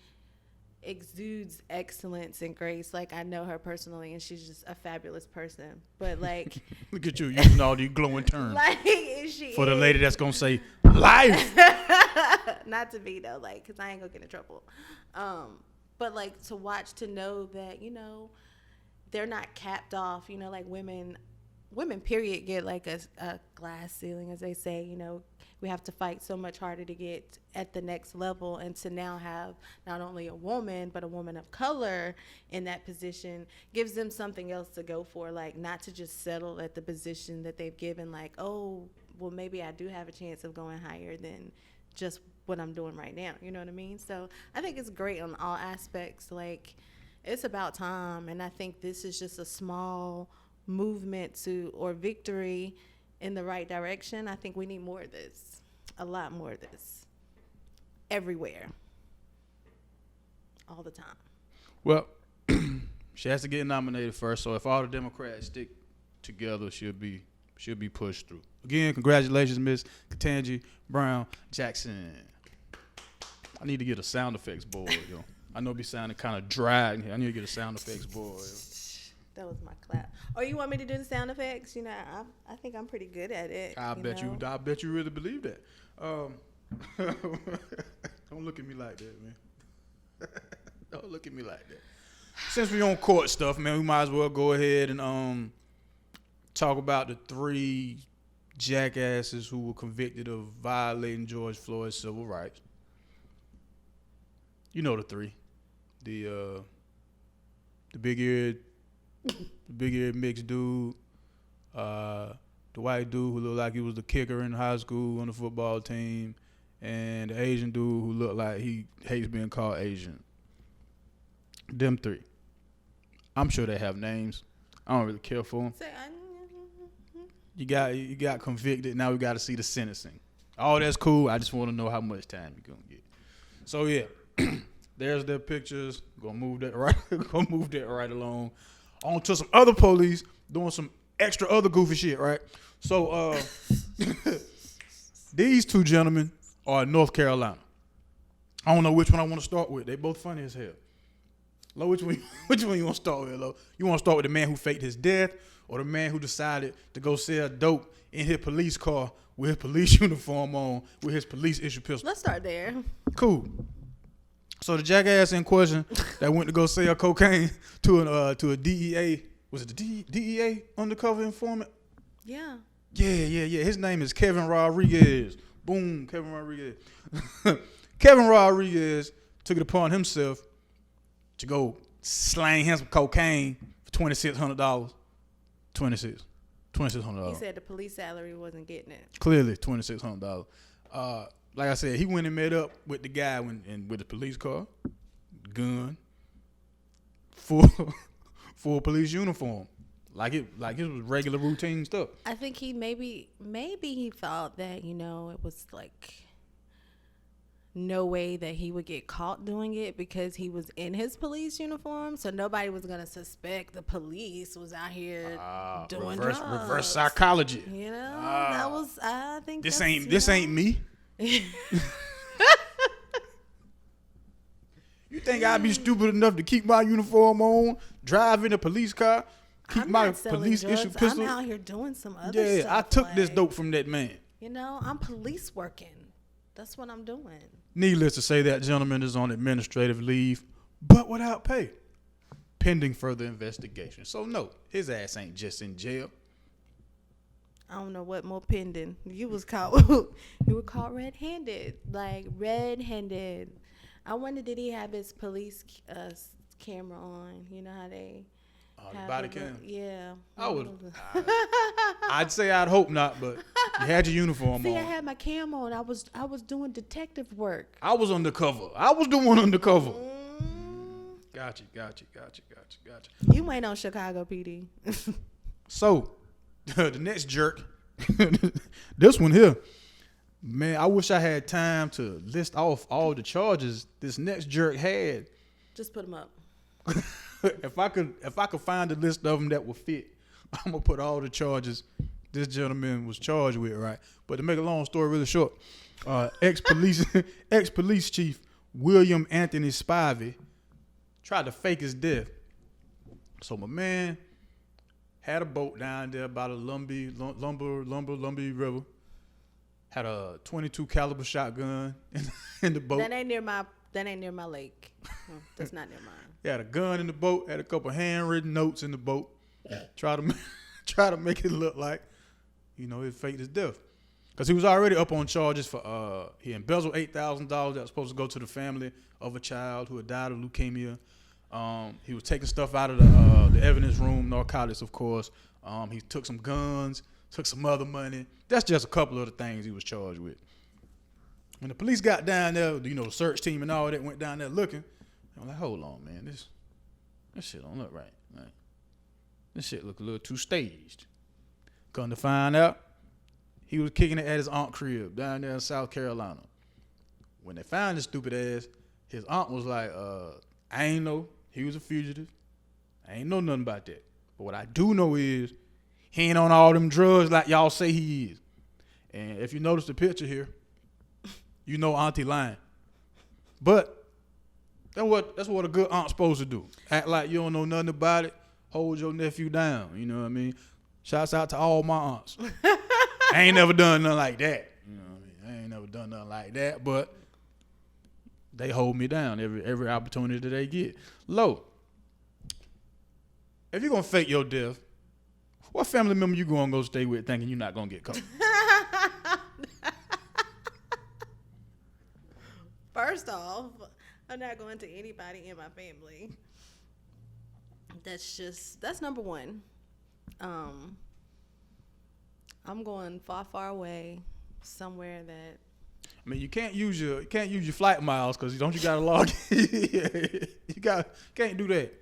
exudes excellence and grace. Like, I know her personally and she's just a fabulous person, but like look at you using all these glowing terms like for the lady that's gonna say life. Not to be though, like, because I ain't gonna get in trouble, but like to watch, to know that, you know, they're not capped off, you know, like women period get like a glass ceiling, as they say. You know, we have to fight so much harder to get at the next level, and to now have not only a woman but a woman of color in that position gives them something else to go for, like not to just settle at the position that they've given, like, oh, well, maybe I do have a chance of going higher than just what I'm doing right now. You know what I mean? So I think it's great on all aspects. Like, it's about time, and I think this is just a small movement or victory in the right direction. I think we need more of this, a lot more of this, everywhere, all the time. Well, she has to get nominated first, so if all the Democrats stick together, she'll be pushed through. Again, congratulations, Miss Ketanji Brown Jackson. I need to get a sound effects board, yo. I know it be sounding kind of dry in here. I need to get a sound effects board, yo. That was my clap. Or you want me to do the sound effects? You know, I think I'm pretty good at it. I bet you really believe that. Don't look at me like that, man. Don't look at me like that. Since we on court stuff, man, we might as well go ahead and talk about the 3 jackasses who were convicted of violating George Floyd's civil rights. You know the 3. The big-eared mixed dude, the white dude who looked like he was the kicker in high school on the football team, and the Asian dude who looked like he hates being called Asian. Them 3. I'm sure they have names. I don't really care for them. You got convicted. Now we got to see the sentencing. Oh, that's cool. I just want to know how much time you're gonna get. So yeah, there's their pictures. Gonna move that right along. On to some other police doing some extra other goofy shit, right? So these 2 gentlemen are in North Carolina. I don't know which one I want to start with. They both funny as hell. Lo, which one you want to start with, Lo? You want to start with the man who faked his death, or the man who decided to go sell dope in his police car with his police uniform on, with his police issue pistol? Let's start there. Cool. So the jackass in question that went to go sell cocaine to a DEA, was it the DEA undercover informant? Yeah. Yeah. His name is Kevin Rodriguez. Boom, Kevin Rodriguez. Kevin Rodriguez took it upon himself to go slang him some cocaine for $2,600. $2,600. He said the police salary wasn't getting it. Clearly, $2,600. Like I said, he went and met up with the guy with the police car, gun, full police uniform, like it was regular routine stuff. I think he maybe he thought that it was like no way that he would get caught doing it because he was in his police uniform, so nobody was gonna suspect the police was out here doing drugs. Reverse psychology. That was I think this ain't me. You think I'd be stupid enough to keep my uniform on, drive in a police car, keep my police issue pistol? I'm out here doing some other stuff. I took this dope from that man. I'm police working. That's what I'm doing. Needless to say, that gentleman is on administrative leave, but without pay, pending further investigation. So no, his ass ain't just in jail. I don't know what more pending. You were caught red-handed. Like red-handed. I wonder, did he have his police camera on? You know how they the body cam? Yeah. I'd say I'd hope not, but you had your uniform on. I had my cam on. I was doing detective work. I was undercover. I was the one undercover. Gotcha. You ain't on Chicago PD. So, the next jerk, this one here, man, I wish I had time to list off all the charges this next jerk had. Just put them up. If I could find a list of them that would fit, I'm gonna put all the charges this gentleman was charged with, right? But to make a long story really short, ex-police chief William Anthony Spivey tried to fake his death. So my man had a boat down there by the Lumbee River. Had a .22 caliber shotgun in the boat. That ain't near my lake. That's not near mine. He had a gun in the boat. Had a couple handwritten notes in the boat. Try to make it look like, he faked his death, because he was already up on charges for he embezzled $8,000 that was supposed to go to the family of a child who had died of leukemia. He was taking stuff out of the evidence room, narcotics, of course. He took some guns, took some other money. That's just a couple of the things he was charged with. When the police got down there, the search team and all that went down there looking, I'm like, hold on, man, this shit don't look right. Like, this shit look a little too staged. Come to find out, he was kicking it at his aunt crib down there in South Carolina. When they found his stupid ass, his aunt was like, I ain't know he was a fugitive. I ain't know nothing about that. But what I do know is he ain't on all them drugs like y'all say he is. And if you notice the picture here, Auntie lying. But that's what a good aunt's supposed to do. Act like you don't know nothing about it. Hold your nephew down. You know what I mean? Shouts out to all my aunts. I ain't never done nothing like that. You know what I mean? I ain't never done nothing like that, but they hold me down every opportunity that they get. Lo, if you're going to fake your death, what family member you going to go stay with thinking you're not going to get caught? First off, I'm not going to anybody in my family. That's number one. I'm going far away, somewhere that. I mean, you can't use your flight miles, because you gotta log in. Can't do that.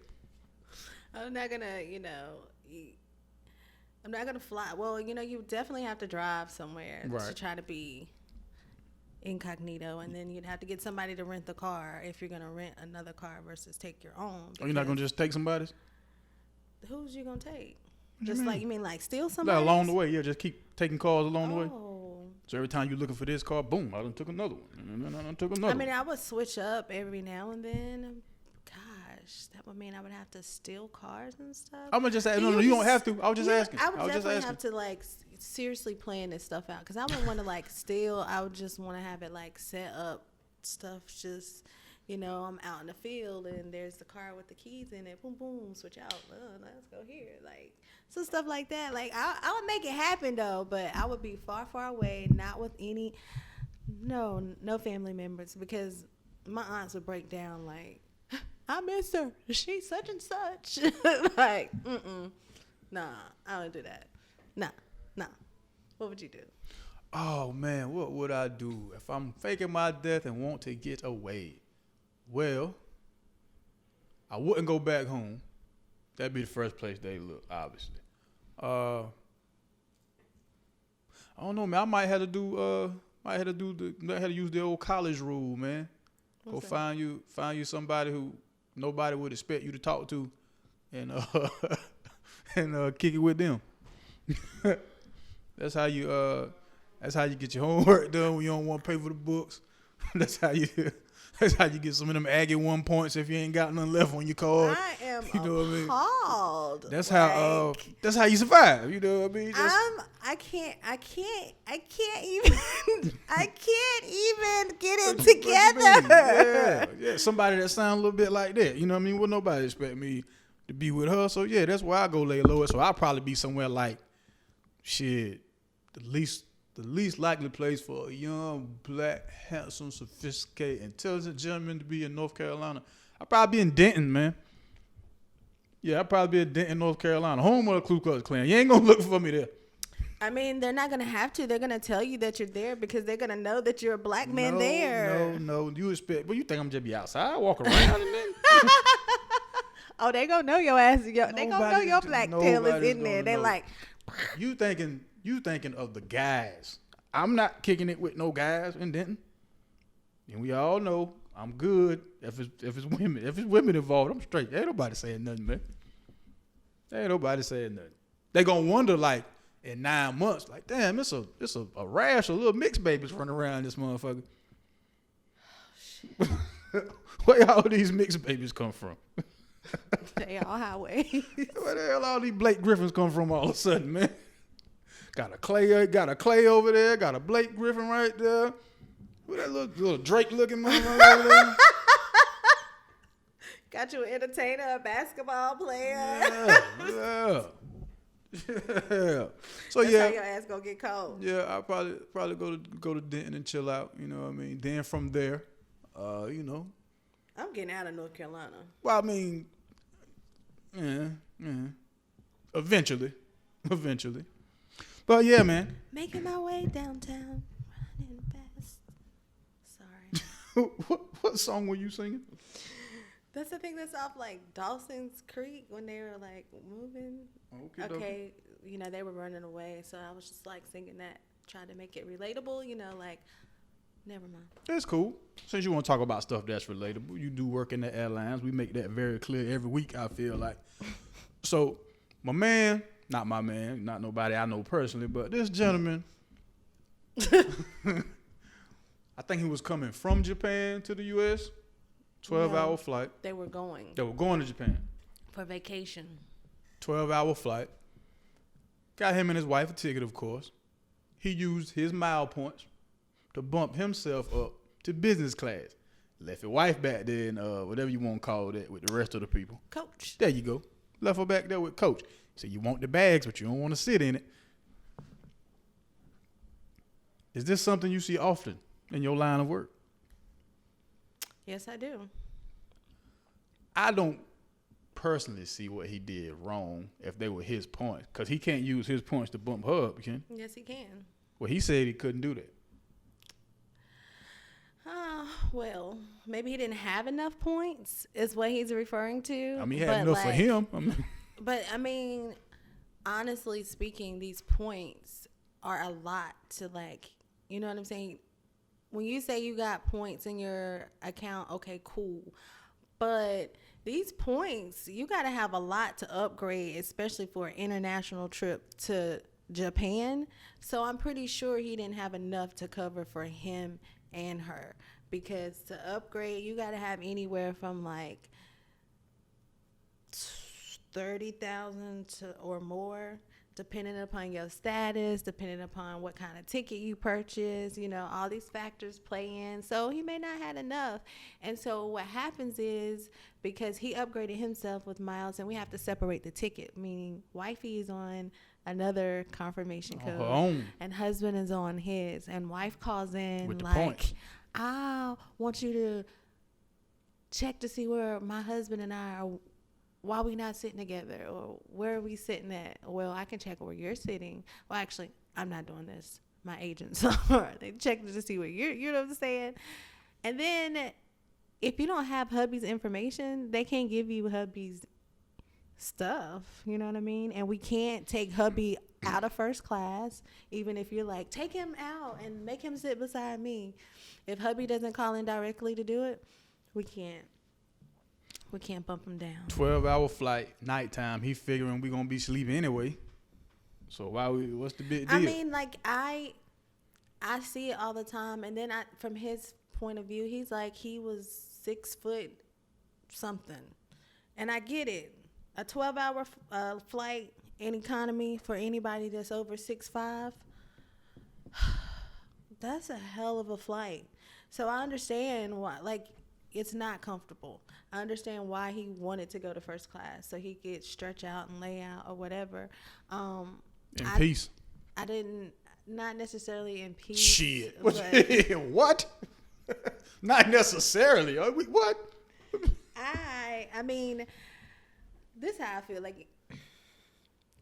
I'm not gonna, I'm not gonna fly. Well, you definitely have to drive somewhere to try to be incognito, and then you'd have to get somebody to rent the car if you're gonna rent another car versus take your own. Oh, you're not gonna just take somebody's? Who's you gonna take? Just like, you mean like steal somebody? Like along the way, yeah. Just keep taking cars along the way. Oh. So every time you're looking for this car, boom, I done took another one. I mean, I would switch up every now and then. Gosh, that would mean I would have to steal cars and stuff. I'm gonna just say, no, you don't have to. I was just asking. I would definitely have to seriously plan this stuff out, because I wouldn't want to steal. I would just want to have it set up stuff, just I'm out in the field and there's the car with the keys in it. Boom, boom, switch out. Let's go here. Like, some stuff like that. Like, I would make it happen, though, but I would be far, far away, not with no family members, because my aunts would break down like, I miss her. She's such and such. Like, nah, I don't do that. Nah. What would you do? Oh, man, what would I do if I'm faking my death and want to get away? Well, I wouldn't go back home. That'd be the first place they look, obviously. I don't know, man. I might have to use the old college rule, man. What's Go find you somebody who nobody would expect you to talk to, and kick it with them. That's how you get your homework done when you don't want to pay for the books. That's how you get some of them Aggie 1 points if you ain't got nothing left on your card. I am you know appalled. That's how you survive. You know what I mean? I can't even get it together. Yeah. Somebody that sounds a little bit like that. You know what I mean? Well, nobody expect me to be with her. So yeah, that's where I go lay low. So I'll probably be somewhere like, shit, the least likely place for a young, black, handsome, sophisticated, intelligent gentleman to be in North Carolina. I'd probably be in Denton, man. Yeah, I'd probably be in Denton, North Carolina, home of the Ku Klux Klan. You ain't gonna look for me there. I mean, they're not gonna have to. They're gonna tell you that you're there because they're gonna know that you're a black man there. No. You expect? But you think I'm just be outside, walk around, and then? Oh, they gonna know your ass. They gonna know your black tail is in there. They like. You thinking of the guys. I'm not kicking it with no guys in Denton. And we all know I'm good if it's women. If it's women involved, I'm straight. Ain't nobody saying nothing, man. Ain't nobody saying nothing. They gonna wonder like in 9 months, like, damn, it's a rash of little mixed babies running around this motherfucker. Where all these mixed babies come from? They all highway. Where the hell all these Blake Griffins come from all of a sudden, man? Got a Clay over there. Got a Blake Griffin right there. Who that little Drake looking motherfucker over there? Got you an entertainer, a basketball player. Yeah. So That's yeah, how your ass gonna get cold. Yeah, I'll probably go to Denton and chill out. You know what I mean? Then from there, I'm getting out of North Carolina. Well, I mean, yeah. Eventually. But yeah, man. Making my way downtown, running fast. Sorry. What song were you singing? That's the thing that's off like Dawson's Creek when they were like moving. Okay, they were running away, so I was just like singing that, trying to make it relatable. Like, never mind. It's cool. Since you want to talk about stuff that's relatable, you do work in the airlines. We make that very clear every week, I feel like. So, my man, not my man, not nobody I know personally, but this gentleman, I think he was coming from Japan to the U.S., 12-hour flight. They were going to Japan. for vacation. 12-hour flight. Got him and his wife a ticket, of course. He used his mile points to bump himself up to business class. Left his wife back there in whatever you want to call that with the rest of the people. Coach. There you go. Left her back there with Coach. So you want the bags, but you don't want to sit in it. Is this something you see often in your line of work? Yes, I do. I don't personally see what he did wrong if they were his points, because he can't use his points to bump her up, can he? Yes, he can. Well, he said he couldn't do that. Well, maybe he didn't have enough points is what he's referring to. I mean, he had enough for him. But, I mean, honestly speaking, these points are a lot to, you know what I'm saying? When you say you got points in your account, okay, cool. But these points, you got to have a lot to upgrade, especially for an international trip to Japan. So I'm pretty sure he didn't have enough to cover for him and her. Because to upgrade, you got to have anywhere from 30,000 to or more depending upon your status, depending upon what kind of ticket you purchase, all these factors play in. So he may not have enough. And so what happens is, because he upgraded himself with miles, and we have to separate the ticket, meaning wifey is on another confirmation code and husband is on his, and wife calls in with the like, points. I want you to check to see where my husband and I are, why we not sitting together, or where are we sitting at? Well, I can check where you're sitting. Well, actually, I'm not doing this. My agents are. They check to see where you know what I'm saying? And then if you don't have hubby's information, they can't give you hubby's stuff. You know what I mean? And we can't take hubby out of first class, even if you're like, take him out and make him sit beside me. If hubby doesn't call in directly to do it, we can't. We can't bump him down. 12-hour flight, nighttime. He figuring we gonna be sleeping anyway. So what's the big deal? I mean, like I see it all the time, and then from his point of view, he's like, he was 6 foot something, and I get it. A 12-hour flight in economy for anybody that's over 6'5", that's a hell of a flight. So I understand why, like, it's not comfortable. I understand why he wanted to go to first class, so he could stretch out and lay out or whatever. In peace. I didn't, not necessarily in peace. Shit. What? Not necessarily. What? I mean, this is how I feel. Like,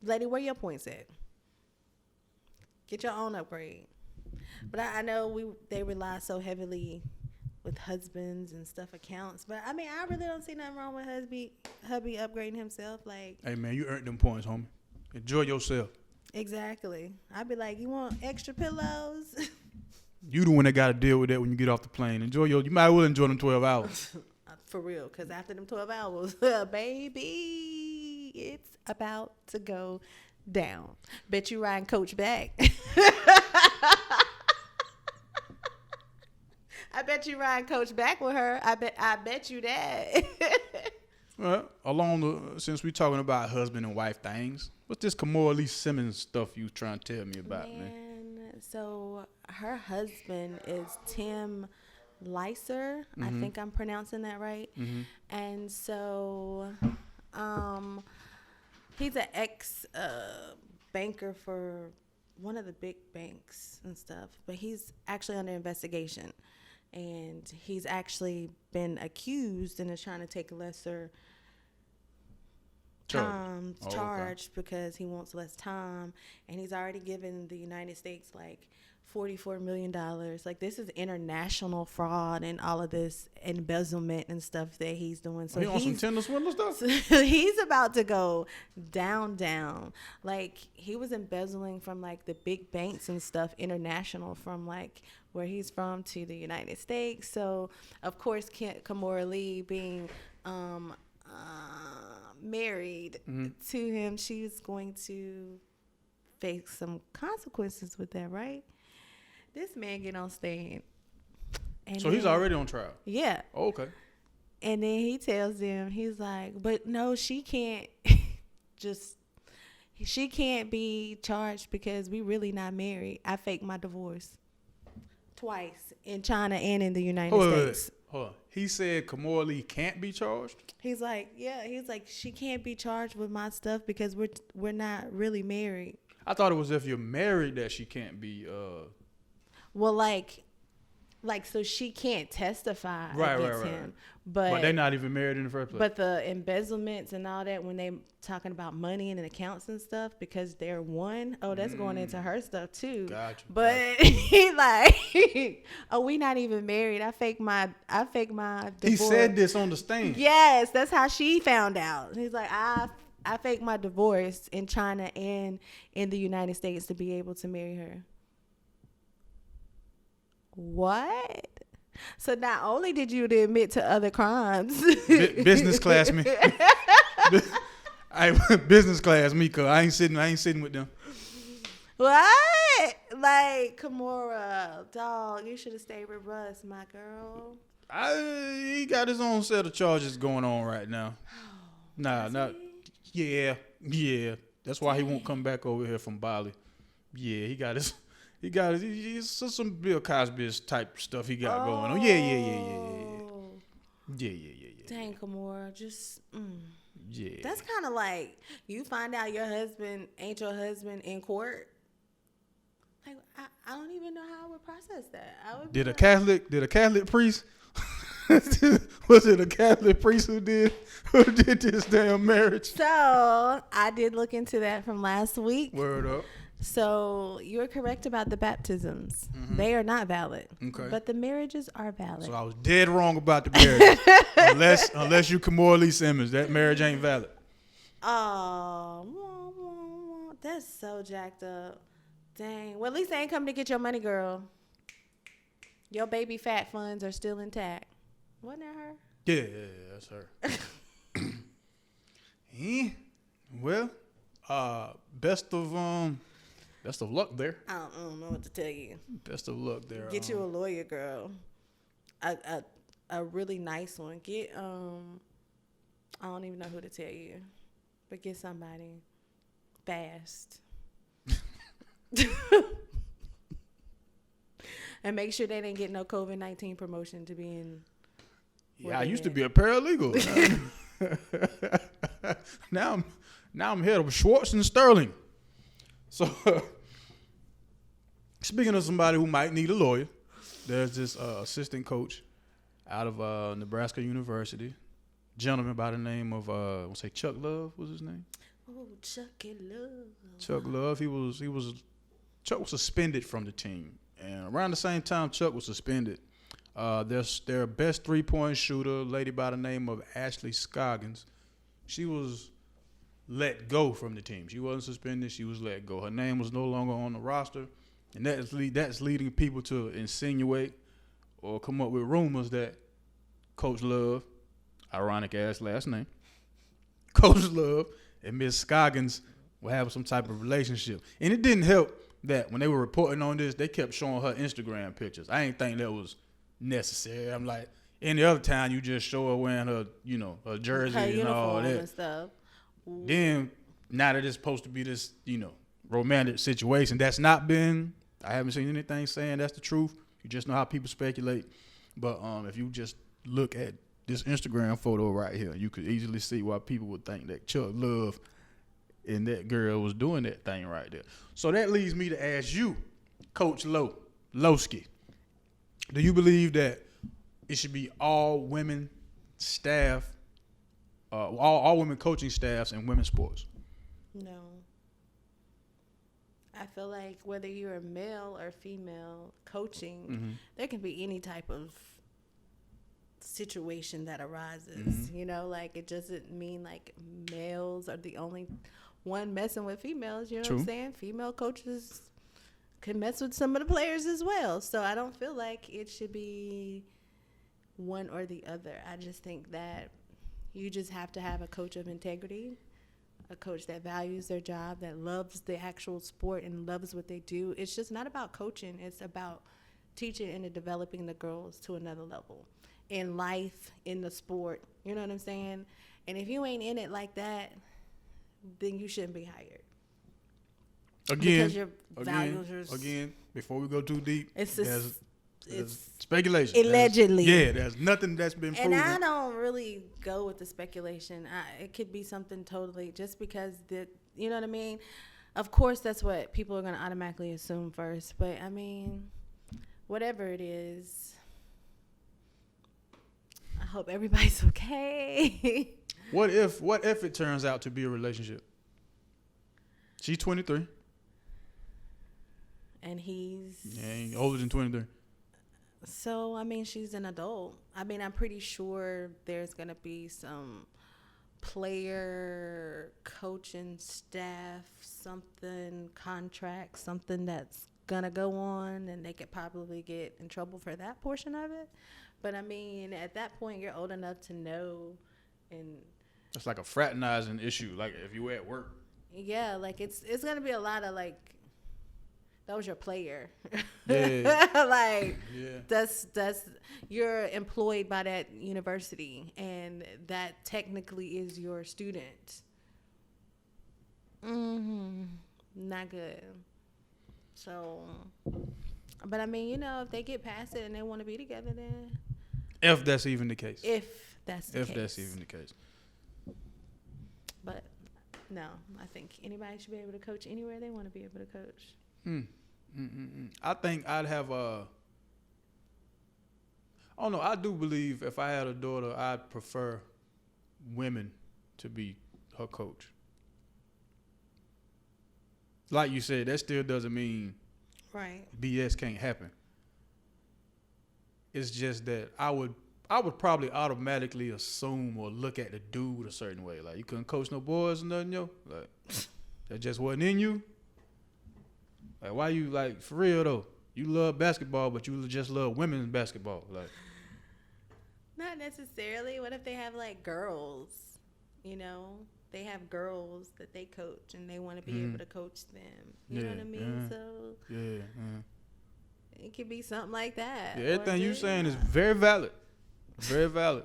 lady, where your points at? Get your own upgrade. But I know they rely so heavily with husbands and stuff accounts, but I mean, I really don't see nothing wrong with hubby upgrading himself. Like, hey man, you earned them points, homie. Enjoy yourself. Exactly. I'd be like, you want extra pillows? You the one that got to deal with that when you get off the plane. You might as well enjoy them 12 hours. For real, because after them 12 hours, baby, it's about to go down. Bet you riding coach back. I bet you ride coach back with her. I bet you that. Well, since we talking about husband and wife things, what's this Kamora Lee Simmons stuff you trying to tell me about, man? So her husband is Tim Leiser. Mm-hmm. I think I'm pronouncing that right. Mm-hmm. And so he's an ex banker for one of the big banks and stuff, but he's actually under investigation. And he's actually been accused and is trying to take a lesser charge because he wants less time. And he's already given the United States like $44 million. Like, this is international fraud and all of this embezzlement and stuff that he's doing. So he on some Tinder swindler stuff? So he's about to go down. Like, he was embezzling from like the big banks and stuff, international, from like where he's from to the United States. So of course, Kamora Lee being married to him, she's going to face some consequences with that, right? This man get on stage. So he's already on trial? Yeah. Oh, okay. And then he tells them, he's like, but no, she can't she can't be charged because we really not married. I faked my divorce twice in China and in the United States. Hold on. He said Kamora Lee can't be charged? He's like, yeah. He's like, she can't be charged with my stuff because we're not really married. I thought it was if you're married that she can't be. Well, like, so she can't testify against him. But they're not even married in the first place. But the embezzlements and all that, when they talking about money and accounts and stuff, because they're one, that's going into her stuff too. Gotcha. But he like, we not even married. I faked my divorce. He said this on the stand. Yes, that's how she found out. He's like, I faked my divorce in China and in the United States to be able to marry her. What? So not only did you admit to other crimes, business class me. Business class me, cause I ain't sitting with them. What? Like, Kamora, dog, you should have stayed with Russ, my girl. He got his own set of charges going on right now. Yeah. That's why he won't come back over here from Bali. Yeah, he got his he's some Bill Cosby type stuff he got going on. Yeah. Dang, Kimura, just Yeah. that's kind of like you find out your husband ain't your husband in court. Like I don't even know how I would process that. Did a Catholic priest? Was it a Catholic priest who did this damn marriage? So I did look into that from last week. Word up. So you're correct about the baptisms. Mm-hmm. They are not valid. Okay. But the marriages are valid. So I was dead wrong about the marriage. unless you Kimura Lee Simmons, that marriage ain't valid. Oh, that's so jacked up. Dang. Well, at least they ain't coming to get your money, girl. Your baby fat funds are still intact. Wasn't that her? Yeah, that's her. Well, best of luck there. I don't know what to tell you. Best of luck there. Get you a lawyer, girl. A really nice one. Get I don't even know who to tell you, but get somebody fast. And make sure they didn't get no COVID-19 promotion to be in. Yeah, I used to be a paralegal. now I'm head of Schwartz and Sterling. So, speaking of somebody who might need a lawyer, there's this assistant coach out of Nebraska University, gentleman by the name of I want to say Chuck Love was his name. Oh, Chucky Love. Chuck Love. Chuck was suspended from the team, and around the same time Chuck was suspended, their best 3-point shooter, lady by the name of Ashley Scoggins, she was let go from the team. She wasn't suspended. She was let go. Her name was no longer on the roster, and that's leading people to insinuate or come up with rumors that Coach Love, ironic ass last name, Coach Love and Miss Scoggins will have some type of relationship. And it didn't help that when they were reporting on this, they kept showing her Instagram pictures. I didn't think that was necessary. I'm like, any other time you just show her wearing her, her jersey her and all that. And stuff. Then now that it's supposed to be this, romantic situation, I haven't seen anything saying that's the truth. You just know how people speculate. But if you just look at this Instagram photo right here, you could easily see why people would think that Chuck Love and that girl was doing that thing right there. So that leads me to ask you, Coach Lowski, do you believe that it should be all women staff, all women coaching staffs in women's sports? No. I feel like whether you're a male or female coaching, there can be any type of situation that arises. Like it doesn't mean like males are the only one messing with females. You know True. What I'm saying? Female coaches can mess with some of the players as well. So I don't feel like it should be one or the other. I just think that you just have to have a coach of integrity, a coach that values their job, that loves the actual sport and loves what they do. It's just not about coaching. It's about teaching and developing the girls to another level in life, in the sport. You know what I'm saying? And if you ain't in it like that, then you shouldn't be hired. Again, before we go too deep, it's speculation. Allegedly. There's nothing that's been proven. And I don't really go with the speculation. It could be something totally, just because you know what I mean? Of course, that's what people are going to automatically assume first. But, I mean, whatever it is, I hope everybody's okay. What if it turns out to be a relationship? She's 23. And he's older than 23. So, I mean, she's an adult. I mean, I'm pretty sure there's going to be some player, coaching staff, contract, something that's going to go on, and they could probably get in trouble for that portion of it. But, I mean, at that point, you're old enough to know. And it's like a fraternizing issue, like if you were at work. Yeah, like it's going to be a lot of, like, that was your player. Yeah. That's you're employed by that university, and that technically is your student. Not good. So, but I mean, you know, if they get past it and they want to be together, then If that's even the case. if that's the case. If that's even the case. But no, I think anybody should be able to coach anywhere they want to be able to coach. I think I'd have I don't know. I do believe if I had a daughter, I'd prefer women to be her coach. Like you said, that still doesn't mean Right. BS can't happen. It's just that I would probably automatically assume or look at the dude a certain way. Like, you couldn't coach no boys or nothing, yo. Like, that just wasn't in you. Like, why you, like, for real though? You love basketball, but you just love women's basketball. Like, Not necessarily. What if they have like girls? You know, they have girls that they coach and they want to be able to coach them. You know what I mean? So it could be something like that. Yeah, everything you saying is very valid. Very valid.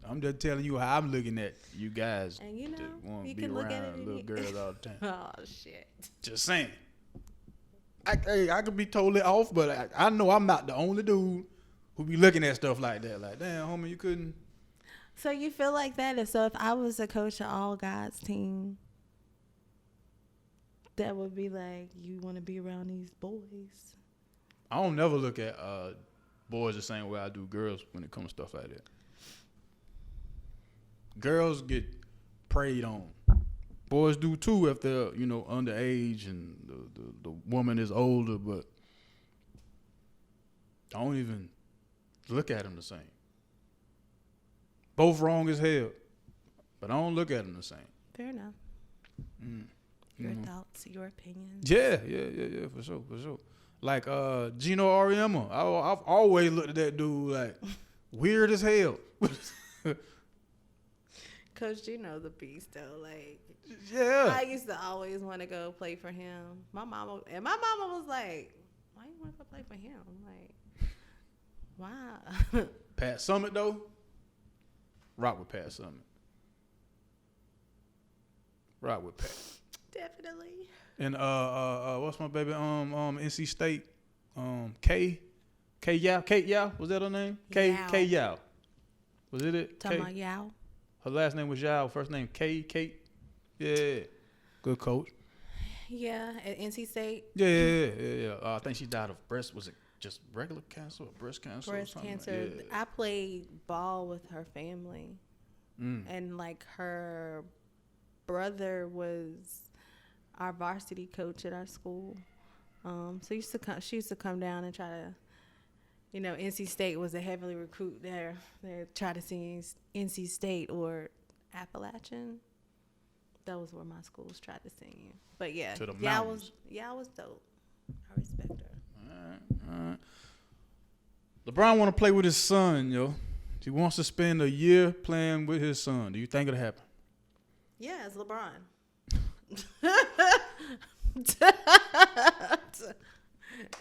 I'm just telling you how I'm looking at you guys. And you know, that want you to be can look at around it little girls all the time. Oh shit. Just saying. I could be totally off, but I know I'm not the only dude who be looking at stuff like that. Like, damn, homie, you couldn't. So you feel like that? So if I was a coach of all God's team, that would be like, you want to be around these boys. I don't never look at boys the same way I do girls when it comes to stuff like that. Girls get preyed on. Boys do too if they're, you know, underage and the woman is older, but I don't even look at them the same. Both wrong as hell, but I don't look at them the same. Fair enough. Your thoughts, your opinions. Yeah, for sure. Like Gino Auriemma, I've always looked at that dude like weird as hell. Coach Gino's a beast though. Like, yeah, I used to always want to go play for him. My mama was like, "Why you want to go play for him?" I'm like, "Wow." Pat Summitt though, rock with Pat Summitt. Rock with Pat. Definitely. And what's my baby? NC State, Kate Yao, was that her name? Kate Yao. Was it? Talking about Yao. Her last name was Yao. First name Kate. Yeah, good coach. Yeah, at NC State. Yeah. I think she died of breast. Was it just regular cancer or breast cancer? Breast cancer. Yeah. I played ball with her family, and like her brother was our varsity coach at our school. So she used to come down and try to, you know, NC State was a heavily recruit there. They try to see NC State or Appalachian. Those were my schools tried to send you. But yeah, I was dope. I respect her. All right. LeBron want to play with his son, yo. He wants to spend a year playing with his son. Do you think it'll happen? Yeah, it's LeBron.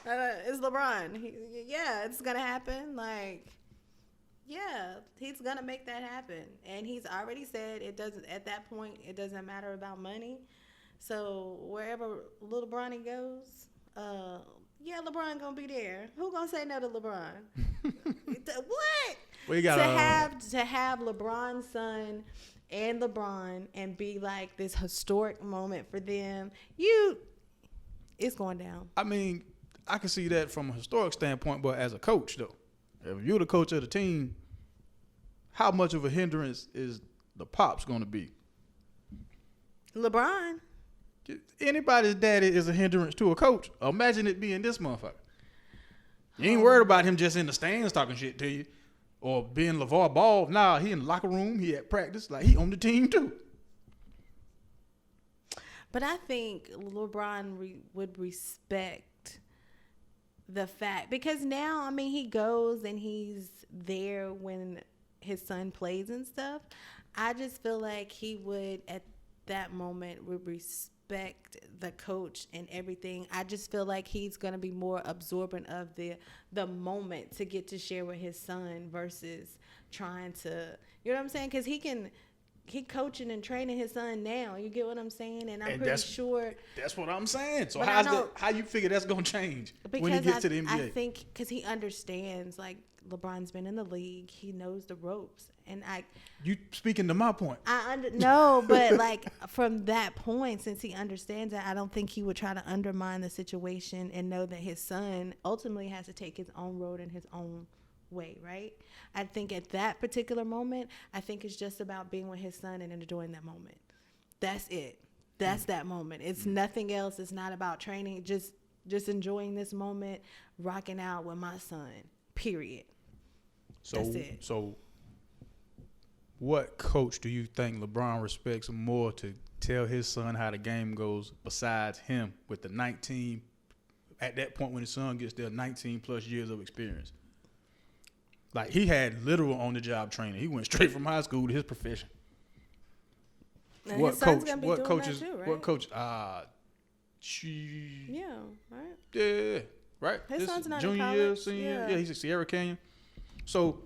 It's LeBron. Yeah, it's gonna happen. Like, yeah, he's gonna make that happen, and he's already said it doesn't. At that point, it doesn't matter about money. So wherever little Bronny goes, yeah, LeBron gonna be there. Who gonna say no to LeBron? What? We got to have LeBron's son and LeBron and be like this historic moment for them. It's going down. I mean, I can see that from a historic standpoint, but as a coach, though, if you're the coach of the team, how much of a hindrance is the pops going to be? LeBron. Anybody's daddy is a hindrance to a coach. Imagine it being this motherfucker. You ain't worried about him just in the stands talking shit to you or being LeVar Ball. Nah, he in the locker room. He at practice. Like, he on the team, too. But I think LeBron would respect the fact, because now, I mean, he goes and he's there when his son plays and stuff. I just feel like he would, at that moment, would respect the coach and everything. I just feel like he's going to be more absorbent of the moment to get to share with his son versus trying to, you know what I'm saying? Because he can he coaching and training his son now. You get what I'm saying? And I'm And pretty sure. That's what I'm saying. So But how you figure that's gonna change when he gets to the NBA? I think because he understands, like, LeBron's been in the league, he knows the ropes, and you speaking to my point. No, but like from that point, since he understands that, I don't think he would try to undermine the situation and know that his son ultimately has to take his own road in his own way, right? I think at that particular moment, I think it's just about being with his son and enjoying that moment. That's it. That's that moment. It's nothing else. It's not about training. Just enjoying this moment, rocking out with my son. Period. That's it. So, what coach do you think LeBron respects more to tell his son how the game goes besides him with the 19, at that point when his son gets there, 19 plus years of experience? Like, he had literal on-the-job training. He went straight from high school to his profession. And his son's gonna be doing coach? that too, right? Yeah, right. Yeah, right. His son's not junior in year, college. senior year. Yeah. Yeah, he's at Sierra Canyon. So,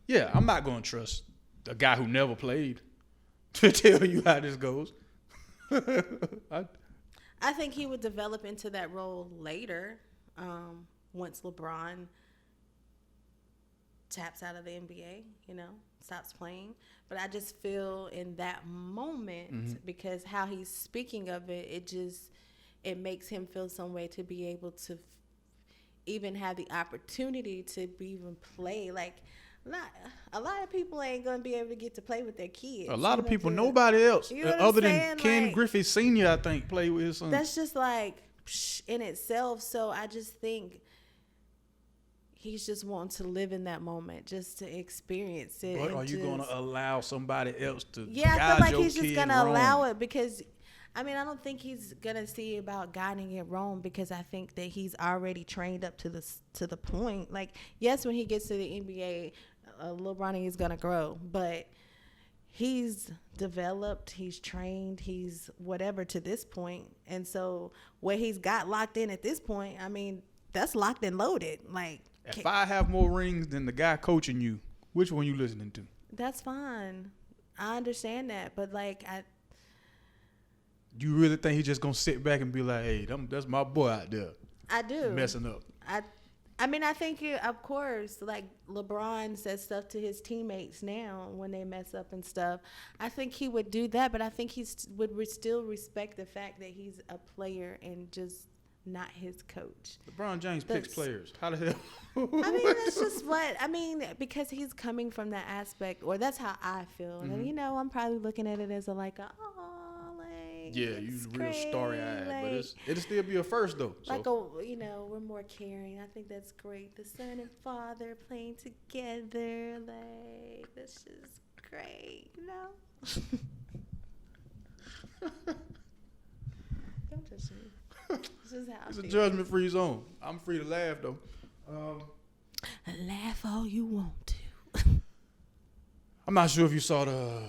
yeah, I'm not gonna trust a guy who never played to tell you how this goes. I think he would develop into that role later, once LeBron taps out of the NBA, stops playing. But I just feel in that moment, because how he's speaking of it, it makes him feel some way to be able to even have the opportunity to even play. Like, a lot of people ain't gonna be able to get to play with their kids. A lot of people, nobody else other than Ken like, Griffey Sr., I think, played with his son. That's just like in itself. So I just think he's just wanting to live in that moment, just to experience it. But are you going to allow somebody else to? Yeah, I feel like he's just going to wrong? allow it because, I don't think he's going to see about guiding it wrong, because I think that he's already trained up to the point. Like, yes, when he gets to the NBA, LeBron is going to grow, but he's developed, he's trained, he's whatever to this point. And so what he's got locked in at this point, that's locked and loaded. Like, if I have more rings than the guy coaching you, which one you listening to? That's fine. I understand that, but like, you really think he's just gonna sit back and be like, "Hey, that's my boy out there"? I do. Messing up. I think of course, like LeBron says stuff to his teammates now when they mess up and stuff. I think he would do that, but I think he would still respect the fact that he's a player and just not his coach. LeBron James picks players. How the hell? That's just because he's coming from that aspect, or that's how I feel. And I'm probably looking at it as yeah, you real great, starry-eyed, but it'll still be a first though. So. We're more caring. I think that's great. The son and father playing together, like, that's just great, Don't judge me. This is how it's a judgment-free zone. I'm free to laugh though. Laugh all you want to. I'm not sure if you saw the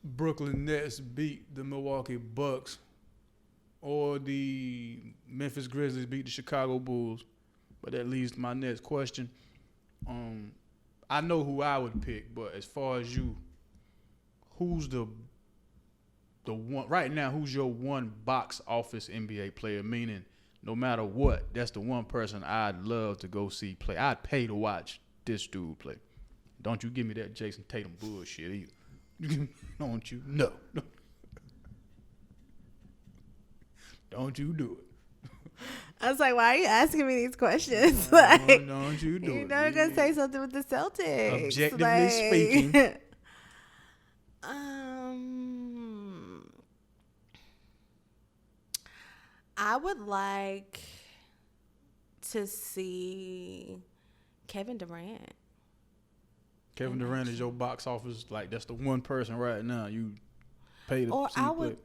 Brooklyn Nets beat the Milwaukee Bucks or the Memphis Grizzlies beat the Chicago Bulls, but that leads to my next question. I know who I would pick, but as far as you, who's the one right now? Who's your one box office NBA player? Meaning, no matter what, that's the one person I'd love to go see play. I'd pay to watch this dude play. Don't you give me that Jason Tatum bullshit either. Don't you? No. Don't you do it. I was like, why are you asking me these questions? Don't you do it. You're never going to say something with the Celtics. Objectively speaking. I would like to see Kevin Durant. Kevin Durant is your box office, like, that's the one person right now you pay to see play.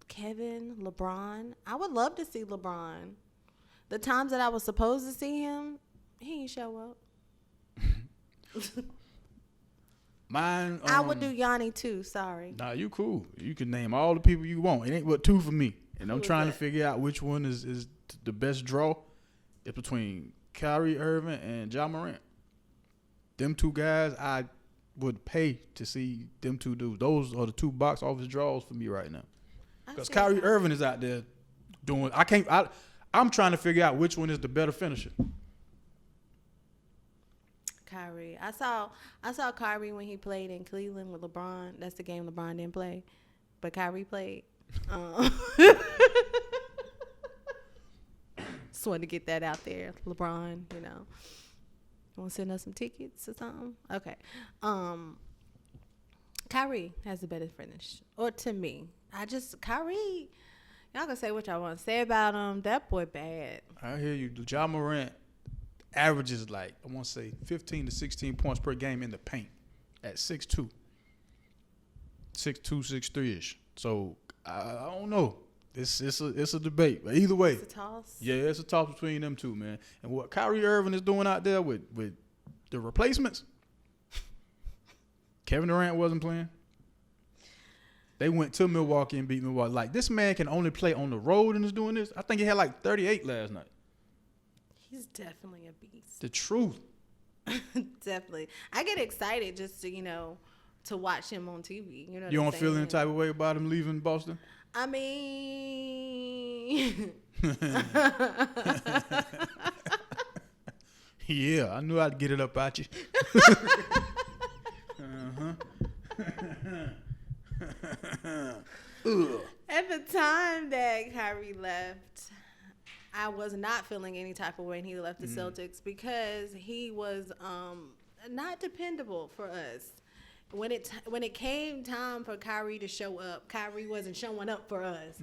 Kevin, LeBron. I would love to see LeBron. The times that I was supposed to see him, he ain't show up. Mine. I would do Yanni too. Sorry. Nah, you cool. You can name all the people you want. It ain't but two for me, and I'm trying to figure out which one is the best draw. It's between Kyrie Irving and Ja Morant. Them two guys, would pay to see them two dudes. Those are the two box office draws for me right now. Because Kyrie Irving is out there doing. I'm trying to figure out which one is the better finisher. Kyrie. I saw Kyrie when he played in Cleveland with LeBron. That's the game LeBron didn't play, but Kyrie played. Just wanted to get that out there. LeBron, want to send us some tickets or something? Okay. Kyrie has a better finish, or to me, Kyrie. Y'all can say what y'all want to say about him. That boy bad. I hear you. Ja Morant averages I want to say 15 to 16 points per game in the paint at 6'2", 6'3"-ish. So I don't know. It's a debate. But either way, it's a toss. Yeah, it's a toss between them two, man. And what Kyrie Irving is doing out there with the replacements, Kevin Durant wasn't playing. They went to Milwaukee and beat Milwaukee. This man can only play on the road and is doing this. I think he had 38 last night. He's definitely a beast. The truth. Definitely. I get excited just to watch him on TV. You don't feel any type of way about him leaving Boston? I mean, yeah, I knew I'd get it up at you. At the time that Kyrie left, I was not feeling any type of way when he left the Celtics because he was not dependable for us. When it came time for Kyrie to show up, Kyrie wasn't showing up for us.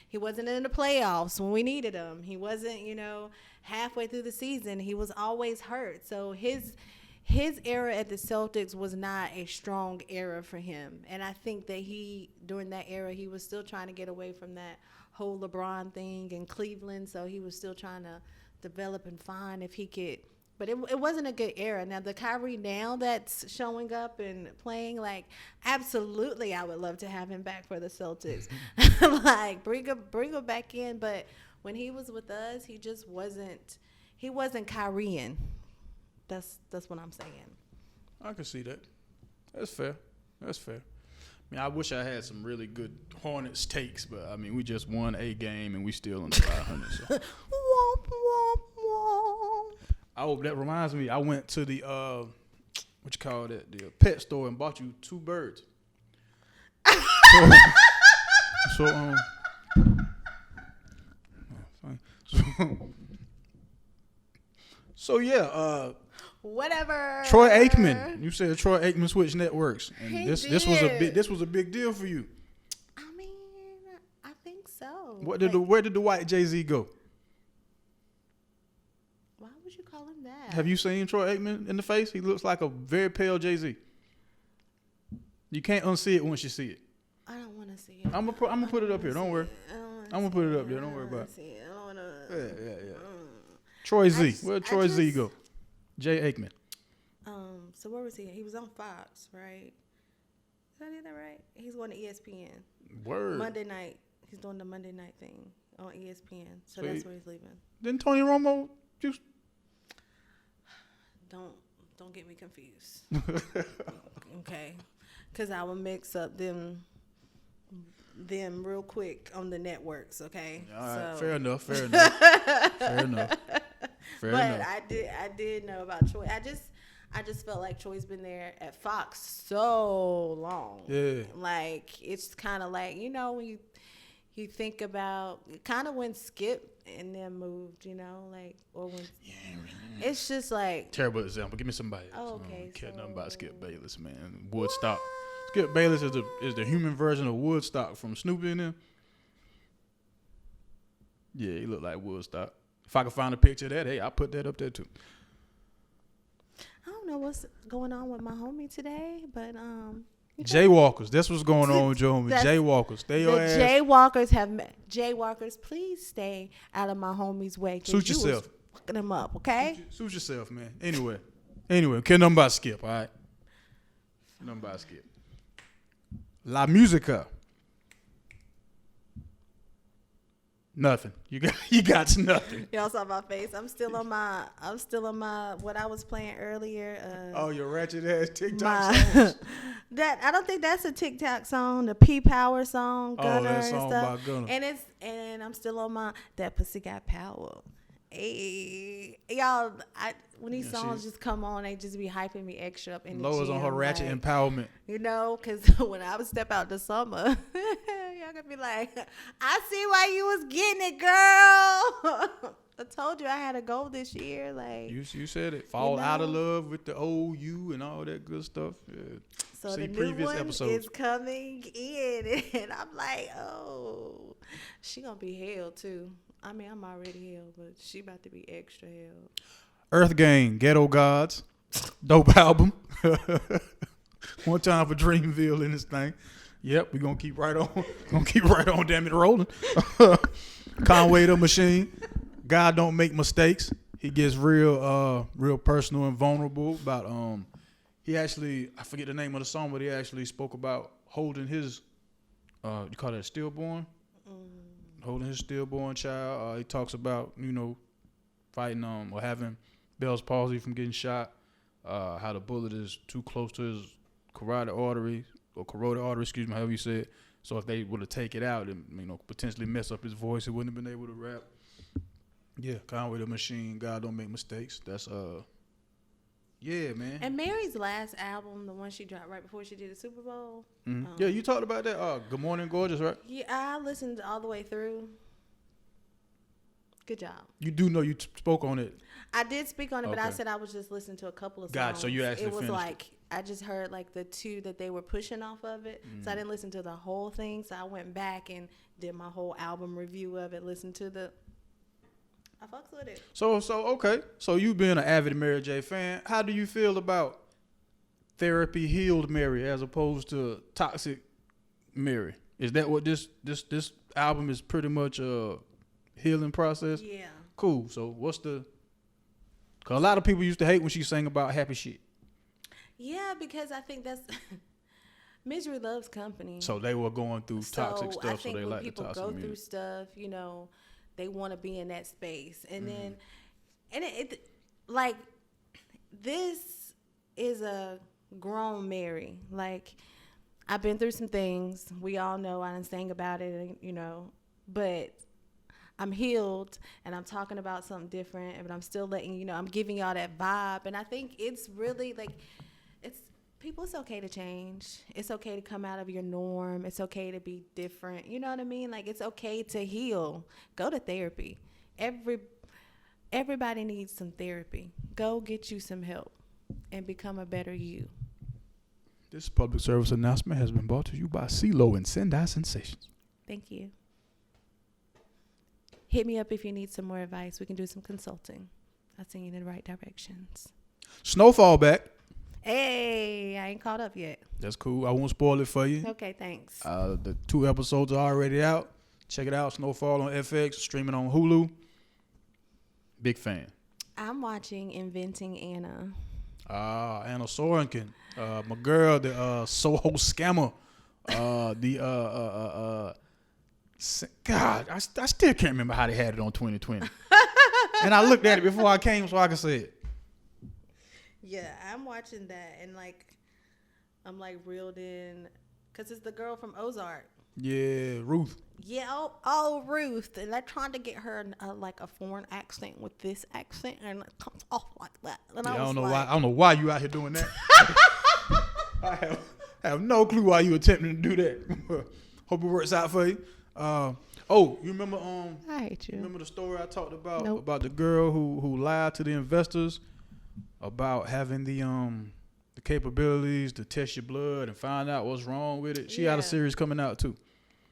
He wasn't in the playoffs when we needed him. He wasn't, halfway through the season. He was always hurt. So his era at the Celtics was not a strong era for him. And I think that during that era, he was still trying to get away from that whole LeBron thing in Cleveland. So he was still trying to develop and find if he could. But it wasn't a good era. Now, the Kyrie now that's showing up and playing, absolutely I would love to have him back for the Celtics. Bring him back in. But when he was with us, he just wasn't Kyriean. That's what I'm saying. I can see that. That's fair. I wish I had some really good Hornets takes, but, we just won a game and we still in the 500. So. Womp, womp, womp. That reminds me, I went to the the pet store and bought you 2 birds. So yeah, whatever. Troy Aikman. You said Troy Aikman switched networks, and this did. was a big deal for you. I think so. Where did the white Jay-Z go? Why would you call him that? Have you seen Troy Aikman in the face? He looks like a very pale Jay-Z. You can't unsee it once you see it. I don't want to see it. I'm gonna put it up here. Don't worry. I'm gonna put it up there. Don't worry about it. I don't want to. Yeah. Troy Z. Where'd Troy Z go? Jay Aikman. So where was he? He was on Fox, right? Did I get that right? He's going to ESPN. Word. Monday night. He's doing the Monday night thing on ESPN. So that's where he's leaving. Didn't Tony Romo just... Don't get me confused. Okay. Because I will mix up them real quick on the networks, okay? All right. So. Fair enough. Fair enough. I did know about Troy. I just felt like Troy's been there at Fox so long. Yeah. It's kind of when you think about kind of when Skip and them moved, or when it's just terrible example. Give me somebody else. Oh, okay. I don't care nothing about Skip Bayless, man. Woodstock. Skip Bayless is the human version of Woodstock from Snoopy and them. Yeah, he looked like Woodstock. If I could find a picture of that, hey, I'll put that up there too. I don't know what's going on with my homie today, but Jaywalkers. That's what's going on with your homie. Jaywalkers. Stay your ass. Jaywalkers, please stay out of my homie's way. Suit yourself. Fucking him up, okay? Suit yourself, man. Anyway, care nothing about Skip, all right? Nothing about Skip. La Musica. Nothing. You got nothing. Y'all saw my face. I'm still on my what I was playing earlier. Oh, your ratchet ass TikTok my songs. that I don't think that's a TikTok song. The P Power song, Gunner that song and stuff. by Gunner. And I'm still on my that pussy got power. Hey, y'all, when these songs just come on, they just be hyping me extra up in the Lois gym, on her ratchet like, empowerment. You know, because when I would step out the summer, y'all gonna be like, I see why you was getting it, girl. I told you I had a goal this year. Like you said it. Fall out of love with the old you and all that good stuff. Yeah. So see the new one episodes. Is coming in, and I'm like, oh, she gonna be hell too. I mean, I'm already hell, but she about to be extra hell. Earth Gang, Ghetto Gods, dope album. One time for Dreamville in this thing. Yep, we gonna keep right on. Damn it, rolling. Conway the Machine. God don't make mistakes. He gets real personal and vulnerable about he actually, I forget the name of the song, but he actually spoke about holding his you call that stillborn? Holding his stillborn child. He talks about, fighting or having Bell's palsy from getting shot, how the bullet is too close to his carotid artery, however you say it. So if they were to take it out and, potentially mess up his voice, he wouldn't have been able to rap. Yeah, Conway the Machine, God don't make mistakes. That's yeah, man. And Mary's last album, the one she dropped right before she did the Super Bowl. Mm-hmm. Yeah, you talked about that. Good Morning Gorgeous, right? Yeah, I listened all the way through. Good job. You do know you spoke on it. I did speak on it, but I said I was just listening to a couple of songs. God, so you actually it was finished like I just heard like the two that they were pushing off of it. So I didn't listen to the whole thing. So I went back and did my whole album review of it, listened to I fucks with it. So okay. So you being an avid Mary J fan, how do you feel about therapy healed Mary as opposed to toxic Mary? Is that what this album is pretty much a healing process? Yeah. Cool. So what's cause a lot of people used to hate when she sang about happy shit. Yeah, because I think that's misery loves company. So they were going through toxic stuff, I think so they like the people toxic go music. through stuff, they want to be in that space. And then, and it like, this is a grown Mary. Like, I've been through some things. We all know I done sang about it, but I'm healed and I'm talking about something different, but I'm still letting, I'm giving y'all that vibe. And I think it's really like, it's okay to change. It's okay to come out of your norm. It's okay to be different. You know what I mean? Like, it's okay to heal. Go to therapy. Everybody needs some therapy. Go get you some help and become a better you. This public service announcement has been brought to you by CeeLo and Sendai Sensations. Thank you. Hit me up if you need some more advice. We can do some consulting. I'll send you in the right directions. Snowfall back. Hey, I ain't caught up yet. That's cool. I won't spoil it for you. Okay, thanks. The 2 episodes are already out. Check it out. Snowfall on FX, streaming on Hulu. Big fan. I'm watching Inventing Anna. Anna Sorensen. My girl, the Soho scammer. God, I still can't remember how they had it on 2020. And I looked at it before I came so I could say it. Yeah, I'm watching that and I'm reeled in because it's the girl from Ozark. Yeah, Ruth. Yeah, oh Ruth. And they're trying to get her a foreign accent with this accent and it comes off like that. And I don't know why you out here doing that. I have no clue why you attempting to do that. Hope it works out for you. You remember I hate you. Remember the story I talked about? Nope. About the girl who lied to the investors about having the capabilities to test your blood and find out what's wrong with it. She had a series coming out too.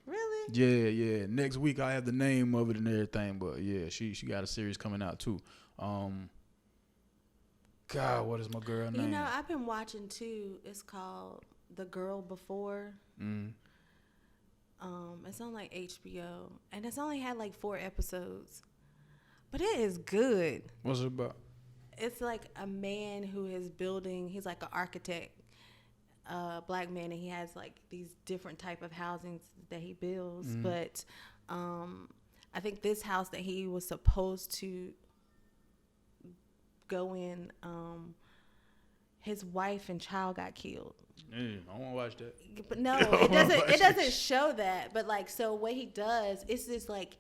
Really? Yeah. Next week I have the name of it and everything, but yeah, she got a series coming out too. God, what is my girl name? I've been watching too. It's called The Girl Before. It's on HBO and it's only had 4 episodes, but it is good. What's it about? It's like a man who is building. He's like an architect, black man, and he has these different type of housings that he builds. But I I think this house that he was supposed to go in, his wife and child got killed. I don't want to watch that. But no, it doesn't show that. But like, so what he does is this like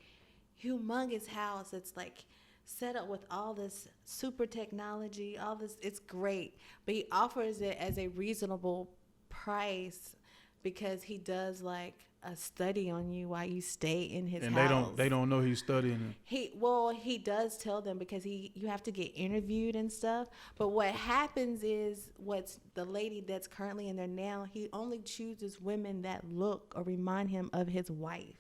humongous house that's like set up with all this super technology, all this. It's great, but he offers it as a reasonable price because he does like a study on you while you stay in his house. And they don't know he's studying it. He does tell them because you have to get interviewed and stuff. But what happens is what's the lady that's currently in there now, he only chooses women that look or remind him of his wife.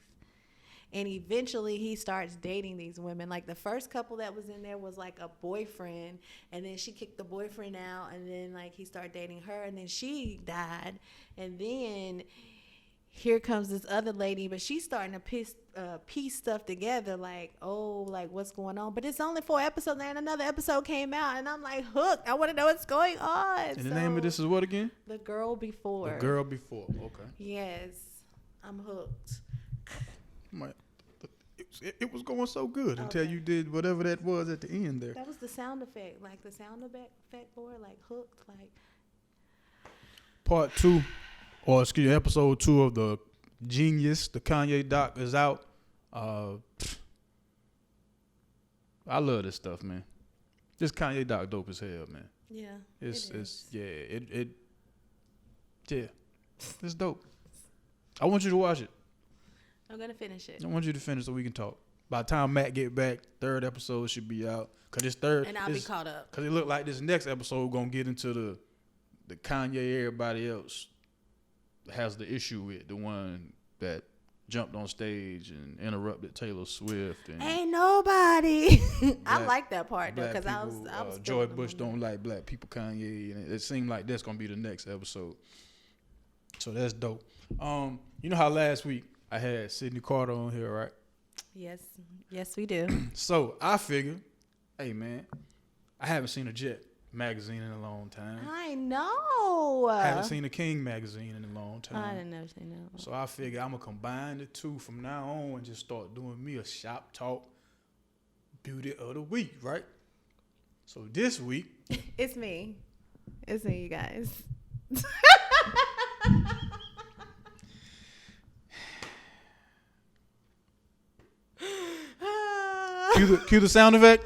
And eventually he starts dating these women. Like the first couple that was in there was like a boyfriend, and then she kicked the boyfriend out, and then like he started dating her, and then she died. And then here comes this other lady, but she's starting to piece stuff together, like, oh, like what's going on? But it's only 4 episodes there, and another episode came out, and I'm like hooked. I want to know what's going on. And the name of this is what again? The Girl Before. The Girl Before. Okay. Yes, I'm hooked. It was going so good until you did whatever that was at the end there. That was the sound effect, like the sound effect for it, like hooked, like. Part 2, or excuse me, episode 2 of the Genius, the Kanye doc is out. I love this stuff, man. This Kanye doc dope as hell, man. Yeah. It's dope. I want you to watch it. I'm gonna finish it. I want you to finish so we can talk. By the time Matt get back, 3rd episode should be out. Cause it's 3rd, and I'll be caught up. Cause it look like this next episode gonna get into the Kanye everybody else has the issue with, the one that jumped on stage and interrupted Taylor Swift. And ain't nobody. I like that part though, cause I was. Joy Bush don't like black people. Kanye, and it seemed like that's gonna be the next episode. So that's dope. You know how last week I had Sydney Carter on here, right? Yes, we do. So I figured, hey man, I haven't seen a Jet magazine in a long time. I know. I haven't seen a King magazine in a long time. I didn't know. So I figured I'm gonna combine the two from now on and just start doing me a Shop Talk Beauty of the Week, right? So this week, it's me, you guys. Cue the sound effect.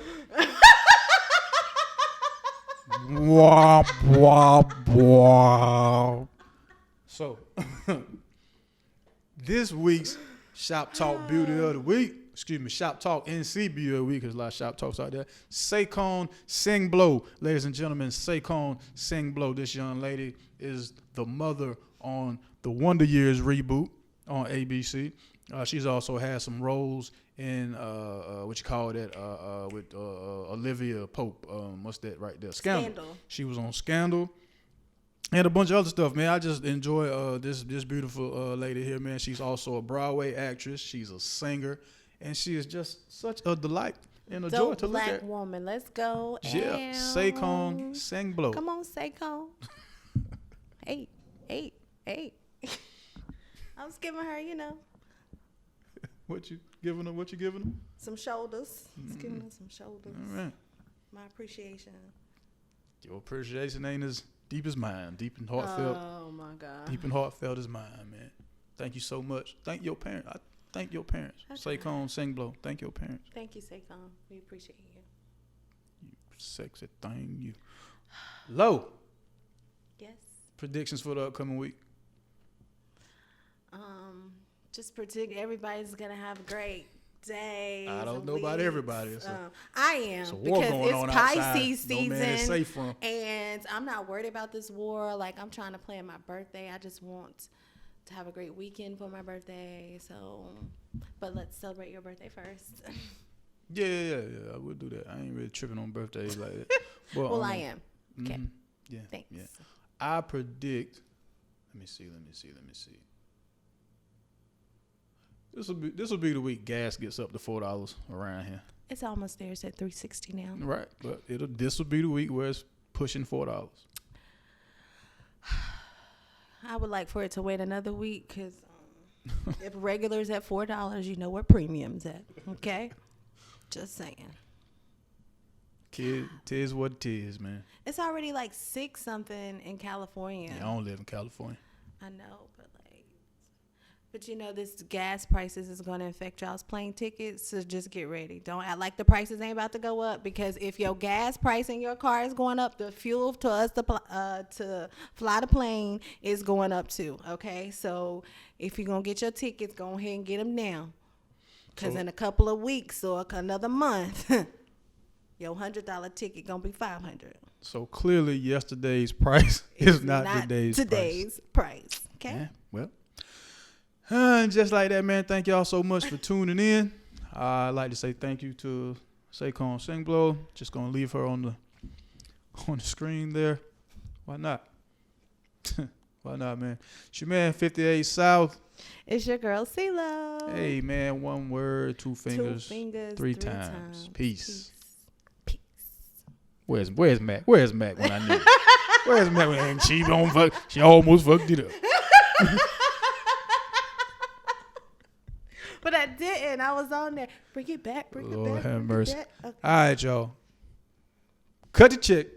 Wah, wah, wah. So, this week's Shop Talk Beauty of the Week, Shop Talk NC Beauty of the Week, because a lot of Shop Talks out there. Saquon Sing Blow, ladies and gentlemen, Saquon Sing Blow. This young lady is the mother on the Wonder Years reboot on ABC. She's also had some roles in what you call that with Olivia Pope. What's that right there? Scandal. She was on Scandal and a bunch of other stuff, man. I just enjoy this beautiful lady here, man. She's also a Broadway actress. She's a singer, and she is just such a delight and a joy to look at. Black woman, let's go. Yeah, Saquon Sing Blow. Come on, Saquon. Hey. I was giving her, What you giving them? Some shoulders. Just giving her some shoulders. All right. My appreciation. Your appreciation ain't as deep as mine. Deep and heartfelt. Oh my God. Deep and heartfelt as mine, man. Thank you so much. Thank your parents. I thank your parents. Saquon Sing Blow. Thank your parents. Thank you, Saquon. We appreciate you. You sexy thing, you. Low. Yes. Predictions for the upcoming week. Just predict everybody's gonna have a great day. I don't know about everybody. I am, it's a war because going it's on Pisces outside. season, no man is safe from. and I'm not worried about this war. Like, I'm trying to plan my birthday. I just want to have a great weekend for my birthday. So, but let's celebrate your birthday first. Yeah. I would do that. I ain't really tripping on birthdays like that. But, well, I am. Okay. Mm-hmm. Yeah. Thanks. Yeah. I predict. Let me see. This will be the week gas gets up to $4 around here. It's almost there. It's at $3.60 now. Right, but this will be the week where it's pushing $4. I would like for it to wait another week because If regular's at $4, you know where premium's at. Okay? Just saying. Kid, tis what it is, man. It's already like 6 something in California. Yeah, I don't live in California. I know, but you know, this gas prices is going to affect y'all's plane tickets, so just get ready. Don't act like the prices ain't about to go up, because if your gas price in your car is going up, the fuel to us to fly the plane is going up too, okay? So if you're going to get your tickets, go ahead and get them now, because in a couple of weeks or another month, your $100 ticket going to be $500. So clearly yesterday's price is not today's price. Okay? Yeah, well. Just like that, man. Thank y'all so much for tuning in. I'd like to say thank you to Saquon Singblow. Just gonna leave her on the screen there. Why not? Why not, man? It's your man 58 South. It's your girl CeeLo. Hey, man. 1 word, 2 fingers, 3 times. Peace. Where's Mac? Where's Mac when I need it? Where's Mac when she almost fucked it up? But I didn't. I was on there. Bring it back. Lord have mercy. Okay. All right, y'all. Cut the check.